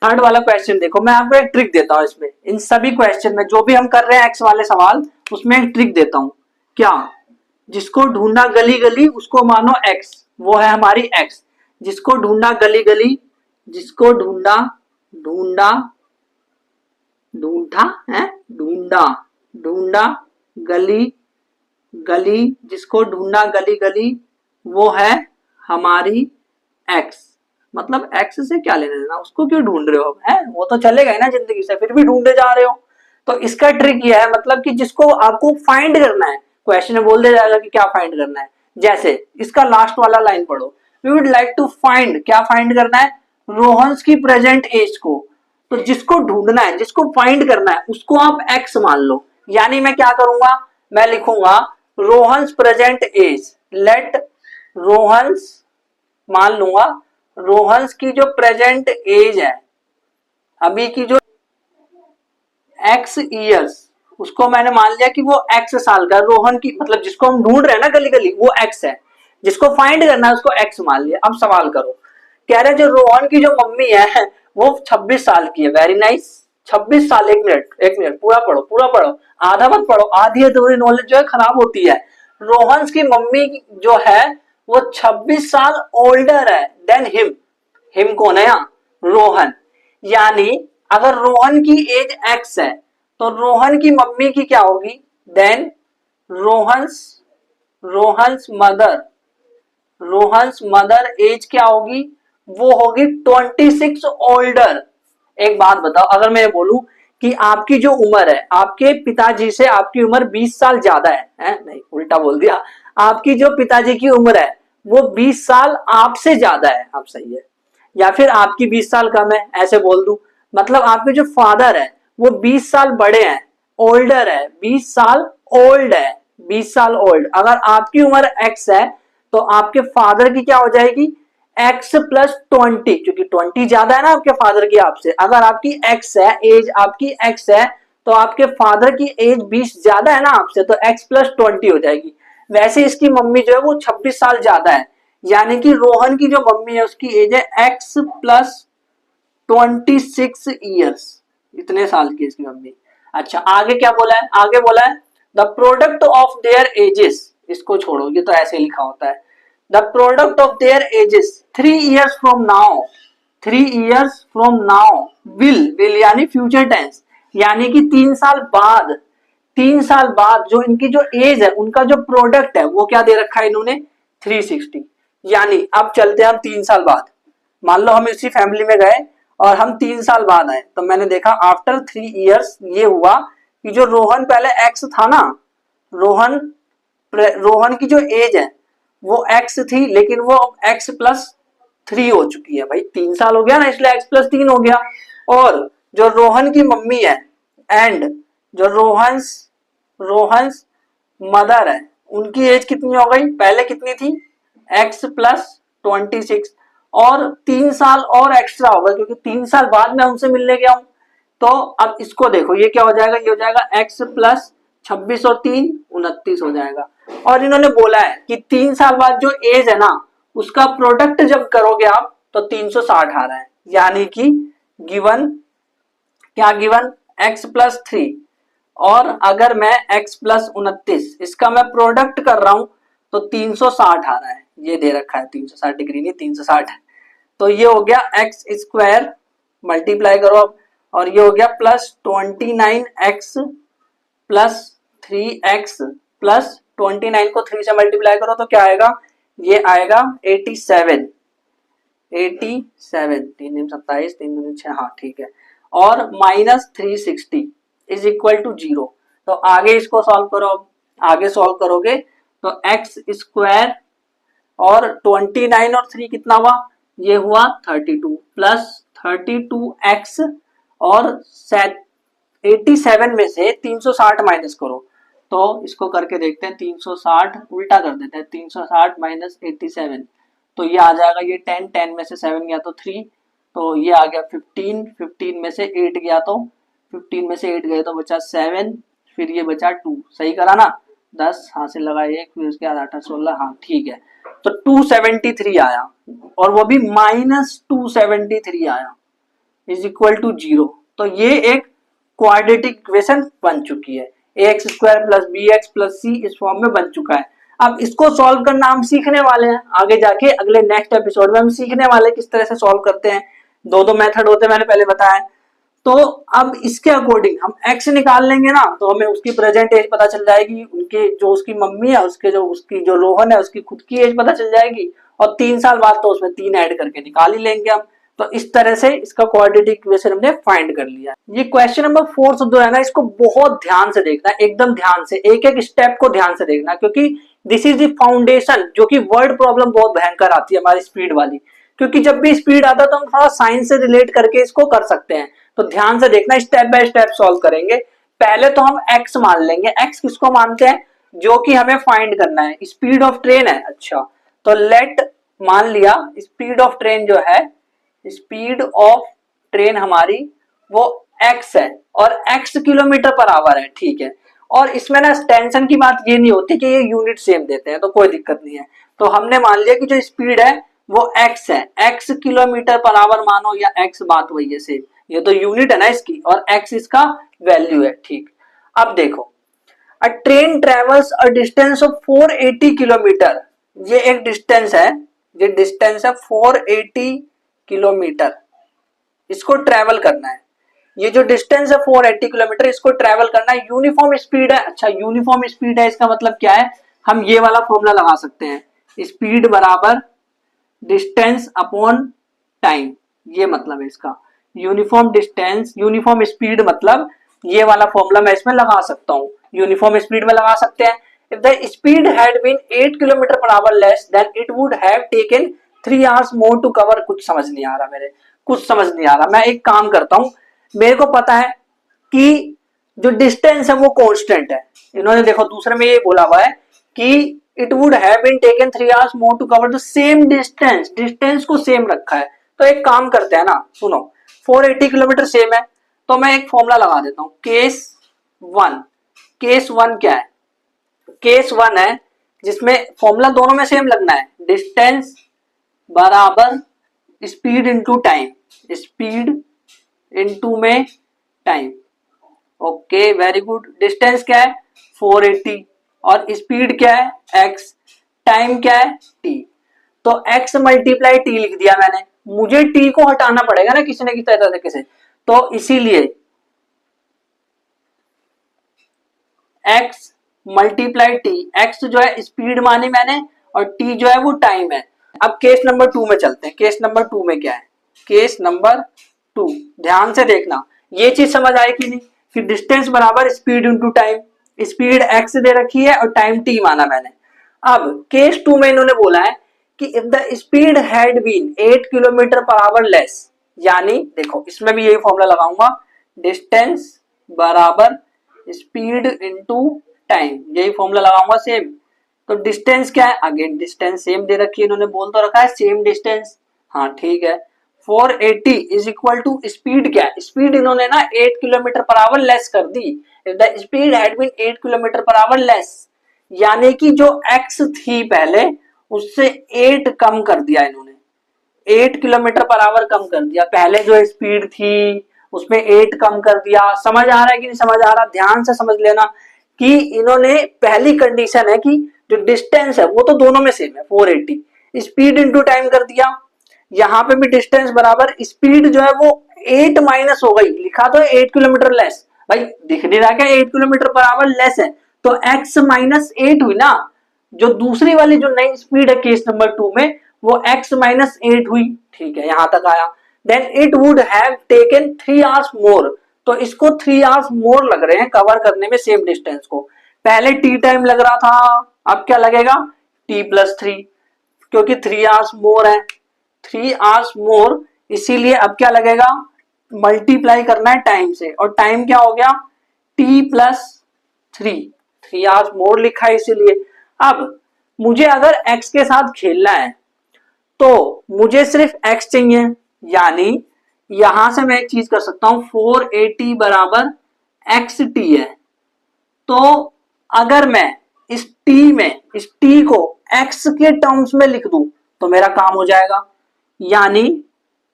थर्ड वाला क्वेश्चन देखो, मैं आपको एक ट्रिक देता हूं इसमें, इन सभी क्वेश्चन में जो भी हम कर रहे हैं एक्स वाले सवाल उसमें एक ट्रिक देता हूं, क्या, जिसको ढूंढना गली गली उसको मानो एक्स, वो है हमारी एक्स, जिसको ढूंढना गली गली, जिसको ढूंढा ढूंढा ढूंढा है ढूंढा ढूंढा गली गली, जिसको ढूंढना गली गली वो है हमारी एक्स, मतलब एक्स से क्या लेना देना, उसको क्यों ढूंढ रहे हो, है वो तो चलेगा ही ना जिंदगी से, फिर भी ढूंढे जा रहे हो। तो इसका ट्रिक ये है, मतलब कि जिसको आपको फाइंड करना है, क्वेश्चन में बोल दिया जाएगा कि क्या फाइंड करना है, जैसे इसका लास्ट वाला लाइन पढ़ो, we would like to find, क्या फाइंड करना है, रोहन्स की प्रेजेंट एज को, तो जिसको ढूंढना है जिसको फाइंड करना है उसको आप एक्स मान लो, यानी मैं क्या करूंगा, मैं लिखूंगा Rohan's present age, let Rohan's, मान लूंगा रोहन्स की जो प्रेजेंट एज है, अभी की जो एक्स ईयर्स, उसको मैंने मान लिया कि वो एक्स साल का, रोहन की मतलब जिसको हम ढूंढ रहे हैं ना गली गली, वो एक्स है, जिसको फाइंड करना है उसको एक्स मान लिया। अब सवाल करो, कह रहे जो रोहन की जो मम्मी है वो 26 साल की है। वेरी नाइस, 26 साल। एक मिनट पूरा पढ़ो, पूरा पढ़ो, आधा मत पढ़ो, आधी अधूरी नॉलेज जो है खराब होती है। रोहन की मम्मी जो है वो 26 साल ओल्डर है देन हिम। हिम कौन है यहाँ? रोहन। यानी अगर रोहन की एज एक्स है तो रोहन की मम्मी की क्या होगी? Then Rohan's Rohan's mother, Rohan's mother age क्या होगी? वो होगी 26 ओल्डर। एक बात बताओ, अगर मैं बोलूं कि आपकी जो उम्र है, आपके पिताजी से आपकी उम्र 20 साल ज्यादा है? नहीं, उल्टा बोल दिया। आपकी जो पिताजी की उम्र है वो 20 साल आपसे ज्यादा है, आप सही है। या फिर आपकी 20 साल कम है, ऐसे बोल दूं। मतलब आपके जो फादर है वो 20 साल बड़े हैं, ओल्डर है, 20 साल ओल्ड है, 20 साल ओल्ड। अगर आपकी उम्र एक्स है तो आपके फादर की क्या हो जाएगी? एक्स प्लस 20, क्योंकि 20 ज्यादा है ना आपके फादर की आपसे। अगर आपकी एक्स है, एज आपकी एक्स है, तो आपके फादर की एज 20 ज्यादा है ना आपसे, तो एक्स प्लस 20 हो जाएगी। वैसे इसकी मम्मी जो है वो 26 साल ज्यादा है, यानी कि रोहन की जो मम्मी है उसकी एज है एक्स प्लस 26 ईयर्स, इतने साल की इसकी मम्मी। अच्छा, आगे क्या बोला है? आगे बोला है the product of their edges, इसको छोड़ो, ये तो ऐसे लिखा होता है। The product of their edges 3 years from now, 3 years from now will यानी फ्यूचर टेंस, यानी कि 3 साल बाद, 3 साल बाद जो इनकी जो एज है उनका जो प्रोडक्ट है वो क्या दे रखा है इन्होंने? 360। यानी अब चलते हैं हम 3 साल बाद। मान लो हम इसी फैमिली में गए और हम 3 साल बाद आए, तो मैंने देखा आफ्टर 3 years ये हुआ कि जो रोहन पहले एक्स था ना, रोहन रोहन की जो एज है वो एक्स थी, लेकिन वो अब एक्स प्लस 3 हो चुकी है। भाई 3 साल हो गया ना, इसलिए एक्स प्लस 3 हो गया। और जो रोहन की मम्मी है एंड जो रोहन्स रोहन्स मदर है, उनकी एज कितनी हो गई? पहले कितनी थी? एक्स प्लस 26, और 3 साल और एक्स्ट्रा होगा क्योंकि 3 साल बाद मैं उनसे मिलने गया हूं। तो अब इसको देखो, ये क्या हो जाएगा? ये हो जाएगा एक्स प्लस 26 और 3 29 हो जाएगा। और इन्होंने बोला है कि 3 साल बाद जो एज है ना उसका प्रोडक्ट जब करोगे आप तो 360 आ रहा है, यानी कि गिवन क्या? गिवन एक्स प्लस 3, और अगर मैं एक्स प्लस 29 इसका मैं प्रोडक्ट कर रहा हूं तो 360 आ रहा है। ये दे रखा है 360 डिग्री नहीं 360 है। तो ये हो गया एक्स स्क्वायर, मल्टीप्लाई करो अब, और ये हो गया plus 29x plus 3x plus 29 को 3 से मल्टीप्लाई करो तो क्या आएगा? ये आएगा 87, 3 27 3 6, हाँ ठीक है, और माइनस 360 इज इक्वल टू 0। तो आगे इसको सॉल्व करो। अब आगे सॉल्व करोगे तो एक्स स्क्वायर और 29 और 3 कितना हुआ? ये हुआ 32 प्लस 32x, और 87 में से 360 माइनस करो। तो इसको करके देखते हैं, 360 उल्टा कर देते हैं, 360 माइनस 87, तो ये आ जाएगा, ये 10, 10 में से 7 गया तो 3, तो ये आ गया 15, 15 में से 8 गया तो 15 में से 8 गए तो बचा 7, फिर ये बचा 2, सही करा ना? 10 हासिल लगा 1, फिर उसके बाद 8 16, हाँ ठीक है। तो 273 आया, और वो भी माइनस 273 आया, इज इक्वल टू 0। तो ये एक क्वाड्रेटिक इक्वेशन बन चुकी है, ax square plus b x plus c इस फॉर्म में बन चुका है। अब इसको सॉल्व करना हम सीखने वाले हैं आगे जाके, अगले नेक्स्ट एपिसोड में हम सीखने वाले किस तरह से सॉल्व करते हैं। दो मेथड होते हैं, मैंने पहले बताया। तो अब इसके अकॉर्डिंग हम x निकाल लेंगे ना, तो हमें उसकी प्रेजेंट एज पता चल जाएगी, उनके जो उसकी मम्मी है उसकी जो रोहन है उसकी खुद की एज पता चल जाएगी, और 3 साल बाद तो उसमें 3 ऐड करके निकाल ही लेंगे हम। तो इस तरह से इसका क्वाड्रेटिक इक्वेशन हमने फाइंड कर लिया। ये क्वेश्चन नंबर 4 जो है ना, इसको बहुत ध्यान से देखना, एकदम ध्यान से, एक एक स्टेप को ध्यान से देखना, क्योंकि दिस इज द फाउंडेशन। जो कि वर्ड प्रॉब्लम बहुत भयंकर आती है हमारी स्पीड वाली, क्योंकि जब भी स्पीड आता है तो हम थोड़ा साइंस से रिलेट करके इसको कर सकते हैं। तो ध्यान से देखना, स्टेप बाय स्टेप सॉल्व करेंगे। पहले तो हम x मान लेंगे। x किसको मानते हैं? जो कि हमें फाइंड करना है, स्पीड ऑफ ट्रेन है। अच्छा, तो लेट मान लिया स्पीड ऑफ ट्रेन जो है, स्पीड ऑफ ट्रेन हमारी वो x है और x किलोमीटर पर आवर है, ठीक है। और इसमें ना टेंशन की बात ये नहीं होती कि ये यूनिट सेम देते हैं तो कोई दिक्कत नहीं है। तो हमने मान लिया कि जो स्पीड है वो x है, x किलोमीटर पर आवर मानो या x, बात वही है सेम, ये तो यूनिट है ना इसकी और x इसका वैल्यू है, ठीक। अब देखो, अ train travels a distance of 480 kilometre, ये एक डिस्टेंस है, ये डिस्टेंस है 480 किलोमीटर, इसको ट्रेवल करना है। ये जो डिस्टेंस है 480 किलोमीटर, इसको ट्रेवल करना है, यूनिफॉर्म स्पीड है। अच्छा, यूनिफॉर्म स्पीड है, इसका मतलब क्या है, हम ये वाला फॉर्मूला लगा सकते हैं, स्पीड बराबर डिस्टेंस अपॉन टाइम, ये मतलब है इसका। यूनिफॉर्म डिस्टेंस, यूनिफॉर्म स्पीड मतलब ये वाला फॉर्मूला मैं इसमें लगा सकता हूँ, यूनिफॉर्म स्पीड में लगा सकते हैं। If the speed had been 8 kilometre per hour less than it would have taken 3 hours more to cover. कुछ समझ नहीं आ रहा मेरे, कुछ समझ नहीं आ रहा। मैं एक काम करता हूँ, मेरे को पता है कि जो डिस्टेंस है वो कांस्टेंट है, इन्होंने देखो दूसरे में ये बोला हुआ है कि it would have been taken 3 hours more to cover the same distance, distance को सेम रखा है। तो एक काम करते हैं ना, सुनो, 480 किलोमीटर सेम है, तो मैं एक फॉर्मूला लगा देता हूं, केस वन। केस वन क्या है, केस वन है जिसमें फॉर्मूला दोनों में सेम लगना है, डिस्टेंस बराबर speed into time, speed into में time. Okay, very good. Distance क्या है 480 और स्पीड क्या है x, टाइम क्या है t। तो x मल्टीप्लाई t लिख दिया मैंने, मुझे t को हटाना पड़ेगा ना किसी न किसी तरीके से, तो इसीलिए x मल्टीप्लाई t, x जो है स्पीड मानी मैंने और t जो है वो टाइम है। अब केस नंबर 2 में चलते हैं। केस नंबर 2 में क्या है, केस नंबर 2 ध्यान से देखना, ये चीज समझ आए कि नहीं, कि डिस्टेंस बराबर speed into time, speed x दे रखी है और टाइम t माना मैंने। अब केस 2 में इन्होंने बोला है कि if the speed had been 8 kilometre per hour less, यानी देखो इसमें भी यही फॉर्मूला लगाऊंगा, डिस्टेंस बराबर स्पीड इंटू टाइम, यही फॉर्मूला लगाऊंगा सेम। तो डिस्टेंस क्या है, अगेन डिस्टेंस सेम दे रखी है, इन्होंने बोल तो रखा है सेम डिस्टेंस, हाँ ठीक है। 480 इज इक्वल टू स्पीड क्या है, स्पीड इन्होंने ना 8 किलोमीटर पर आवर लेस कर दी, if the speed had been 8 kilometre per hour less, यानी कि जो x थी पहले उससे 8 कम कर दिया इन्होंने, 8 किलोमीटर पर आवर कम कर दिया, पहले जो स्पीड थी उसमें 8 कम कर दिया। समझ आ रहा है कि नहीं समझ आ रहा, ध्यान से समझ लेना कि इन्होंने पहली कंडीशन है कि जो डिस्टेंस है वो तो दोनों में सेम है 480, स्पीड इंटू टाइम कर दिया, यहाँ पे भी डिस्टेंस बराबर स्पीड जो है वो 8 माइनस हो गई, लिखा तो 8 किलोमीटर लेस, भाई दिख नहीं रहा क्या 8 किलोमीटर पर आवर लेस है, तो x माइनस 8 हुई ना, जो दूसरी वाली जो नई स्पीड है केस नंबर 2 में वो x माइनस 8 हुई, ठीक है, यहां तक आया। Then it would have taken 3 hours more, तो इसको 3 आवर्स मोर लग रहे हैं कवर करने में सेम डिस्टेंस को, पहले t टाइम लग रहा था, अब क्या लगेगा t प्लस 3, क्योंकि 3 आवर्स मोर है, 3 आवर्स मोर, इसीलिए अब क्या लगेगा, मल्टीप्लाई करना है टाइम से, और टाइम क्या हो गया t प्लस 3 आवर्स मोर लिखा है इसीलिए। अब मुझे अगर x के साथ खेलना है तो मुझे सिर्फ x चाहिए, यानी यहां से मैं एक चीज कर सकता हूं, 480 बराबर xt है, तो अगर मैं इस t को x के टर्म्स में लिख दूं तो मेरा काम हो जाएगा, यानी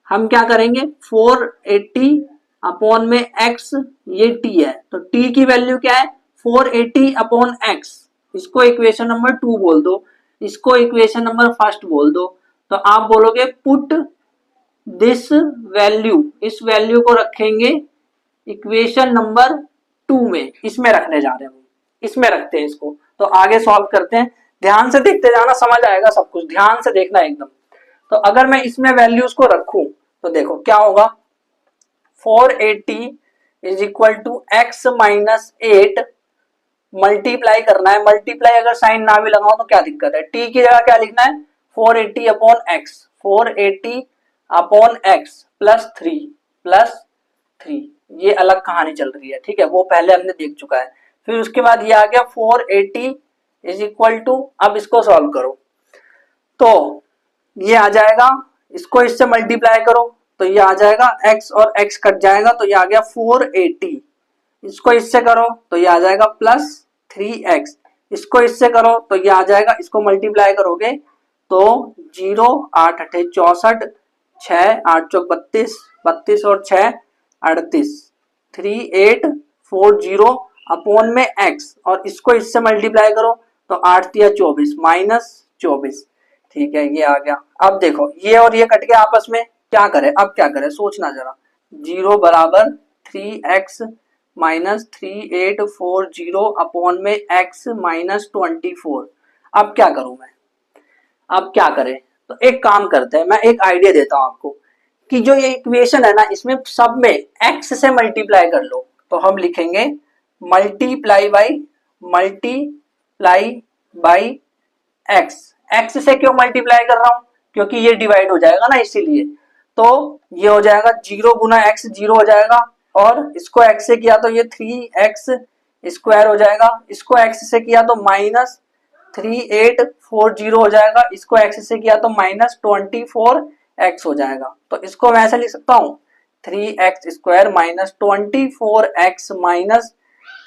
हम क्या करेंगे 480 अपॉन में x, ये t है, तो t की वैल्यू क्या है 480 अपॉन x, इसको इक्वेशन नंबर 2 बोल दो, इसको इक्वेशन नंबर फर्स्ट बोल दो, तो आप बोलोगे पुट दिस वैल्यू, इस वैल्यू को रखेंगे इक्वेशन नंबर 2 में, इसमें रखने जा रहे हैं, इसमें रखते हैं इसको, तो आगे सॉल्व करते हैं, ध्यान से देखते जाना, समझ आएगा सब कुछ, ध्यान से देखना एकदम। तो अगर मैं इसमें वैल्यूज को रखूं तो देखो क्या होगा, 480 is equal to x minus 8, multiply करना है, मल्टीप्लाई अगर साइन ना भी लगाओ तो क्या दिक्कत है, t की जगह क्या लिखना है 480 upon x, 480 upon x plus 3, ये अलग कहानी चल रही है, ठीक है, वो पहले हमने देख चुका है। फिर उसके बाद ये आ गया 480 इज इक्वल टू, अब इसको सॉल्व करो तो ये आ जाएगा, इसको इससे मल्टीप्लाई करो तो ये आ जाएगा x और x कट जाएगा तो ये आ गया 480, इसको इससे करो तो ये आ जाएगा प्लस 3x, इसको इससे करो तो ये आ जाएगा, इसको मल्टीप्लाई करोगे तो 0 8 8 64, 6 8 चौक 32, 32 और 6 38, 3840 अपॉन में x और इसको इससे मल्टीप्लाई करो तो 8 तिया 24 माइनस 24। ठीक है, ये आ गया। अब देखो ये और ये कट गया आपस में, क्या करें अब, क्या करें सोचना जरा। 0 बराबर 3x माइनस 3840 अपॉन में x माइनस 24। अब क्या करूं मैं, अब क्या करें, तो एक काम करते हैं, मैं एक आइडिया देता हूं आपको कि जो ये इक्वेशन है ना, इसमें सब में x से मल्टीप्लाई कर लो तो हम लिखेंगे मल्टीप्लाई बाई x। x से क्यों मल्टीप्लाई कर रहा हूं, क्योंकि ये डिवाइड हो जाएगा ना, इसीलिए। तो ये हो जाएगा 0 गुना x 0 हो जाएगा, और इसको x से किया तो ये 3x स्क्वायर हो जाएगा, इसको x से किया तो माइनस 3840 हो जाएगा, इसको x से किया तो माइनस 24x हो जाएगा। तो इसको मैं ऐसे लिख सकता हूँ 3x square minus 24x minus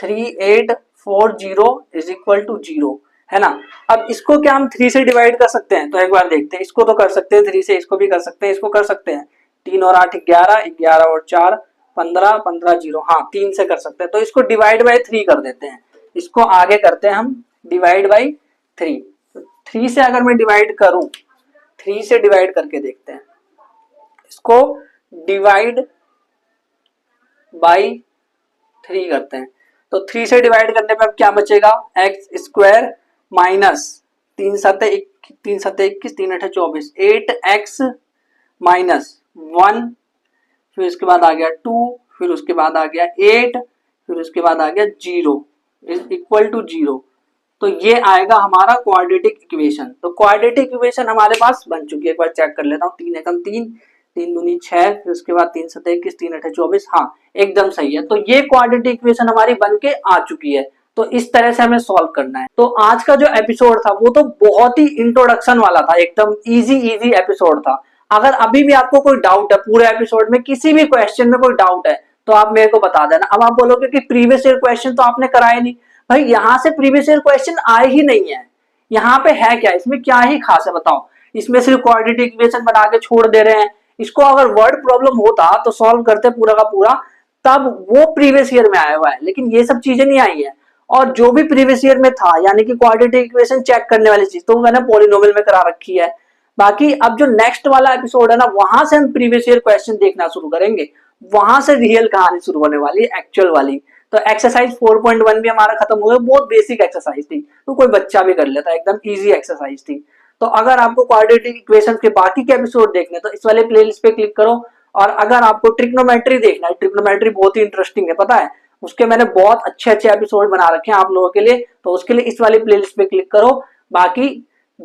3840 is equal to 0, है ना। अब इसको क्या हम 3 से डिवाइड कर सकते हैं, तो एक बार देखते हैं। इसको तो कर सकते हैं 3 से, इसको भी कर सकते हैं, इसको कर सकते हैं। 3 और 8 11, 11 और 4 15, 15 0, हाँ 3 से कर सकते हैं। तो इसको डिवाइड बाई 3 कर देते हैं, इसको आगे करते हैं हम डिवाइड बाई 3। 3 से अगर मैं डिवाइड करूं, 3 से डिवाइड करके देखते हैं, इसको डिवाइड बाई 3 करते हैं तो 3 से डिवाइड करने पे अब क्या बचेगा, x square minus 3 7 21, 3 8 24, 8x minus 1, फिर उसके बाद आ गया 2, फिर उसके बाद आ गया 8, फिर उसके बाद आ गया 0 इज इक्वल टू 0। तो ये आएगा हमारा क्वाड्रेटिक इक्वेशन। तो क्वाड्रेटिक इक्वेशन हमारे पास बन चुकी है, एक बार चेक कर लेता हूँ। 3 एकम 3, 3 दूनी 6, फिर उसके बाद 3 7 21, 3 8 24, हाँ एकदम सही है। तो ये क्वाड्रेटिक इक्वेशन हमारी बन के आ चुकी है। तो इस तरह से हमें सॉल्व करना है। तो आज का जो एपिसोड था वो तो बहुत ही इंट्रोडक्शन वाला था, एकदम इजी एपिसोड था। अगर अभी भी आपको कोई डाउट है पूरे एपिसोड में, किसी भी क्वेश्चन में कोई डाउट है तो आप मेरे को बता देना। अब आप बोलोगे कि प्रीवियस ईयर क्वेश्चन तो आपने कराए नहीं, भाई यहाँ से प्रीवियस ईयर क्वेश्चन आए ही नहीं है। यहाँ पे है क्या, इसमें क्या ही खास है बताओ। इसमें सिर्फ क्वाड्रेटिक इक्वेशन बना के छोड़ दे रहे हैं। इसको अगर वर्ड प्रॉब्लम होता तो सॉल्व करते पूरा का पूरा, तब वो प्रीवियस ईयर में आया हुआ है, लेकिन ये सब चीजें नहीं आई है। और जो भी प्रीवियस ईयर में था, यानी कि क्वाड्रेटिक इक्वेशन चेक करने वाली चीज, तो मैंने पॉलिनोमियल में करा रखी है। बाकी अब जो नेक्स्ट वाला एपिसोड है ना, वहां से हम प्रीवियस ईयर क्वेश्चन देखना शुरू करेंगे, वहां से रियल कहानी शुरू होने वाली है, एक्चुअल वाली। तो एक्सरसाइज 4.1 भी हमारा खत्म हो गया, बहुत बेसिक एक्सरसाइज थी, तो कोई बच्चा भी कर लेता, एकदम इजी एक्सरसाइज थी। तो अगर आपको क्वाड्रेटिक इक्वेशन के बाकी के एपिसोड देखने तो इस वाले प्लेलिस्ट पे क्लिक करो। और अगर आपको ट्रिग्नोमेट्री देखना है, ट्रिग्नोमेट्री बहुत ही इंटरेस्टिंग है, पता है, उसके मैंने बहुत अच्छे एपिसोड बना रखे हैं आप लोगों के लिए, तो उसके लिए इस वाली प्लेलिस्ट पे क्लिक करो। बाकी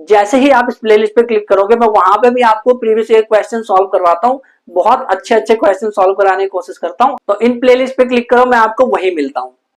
जैसे ही आप इस प्लेलिस्ट पे क्लिक करोगे, मैं वहां पे भी आपको प्रीवियस ईयर क्वेश्चन सॉल्व करवाता हूँ, बहुत अच्छे क्वेश्चन सॉल्व कराने की कोशिश करता हूँ। तो इन प्लेलिस्ट पे क्लिक करो, मैं आपको वहीं मिलता हूँ।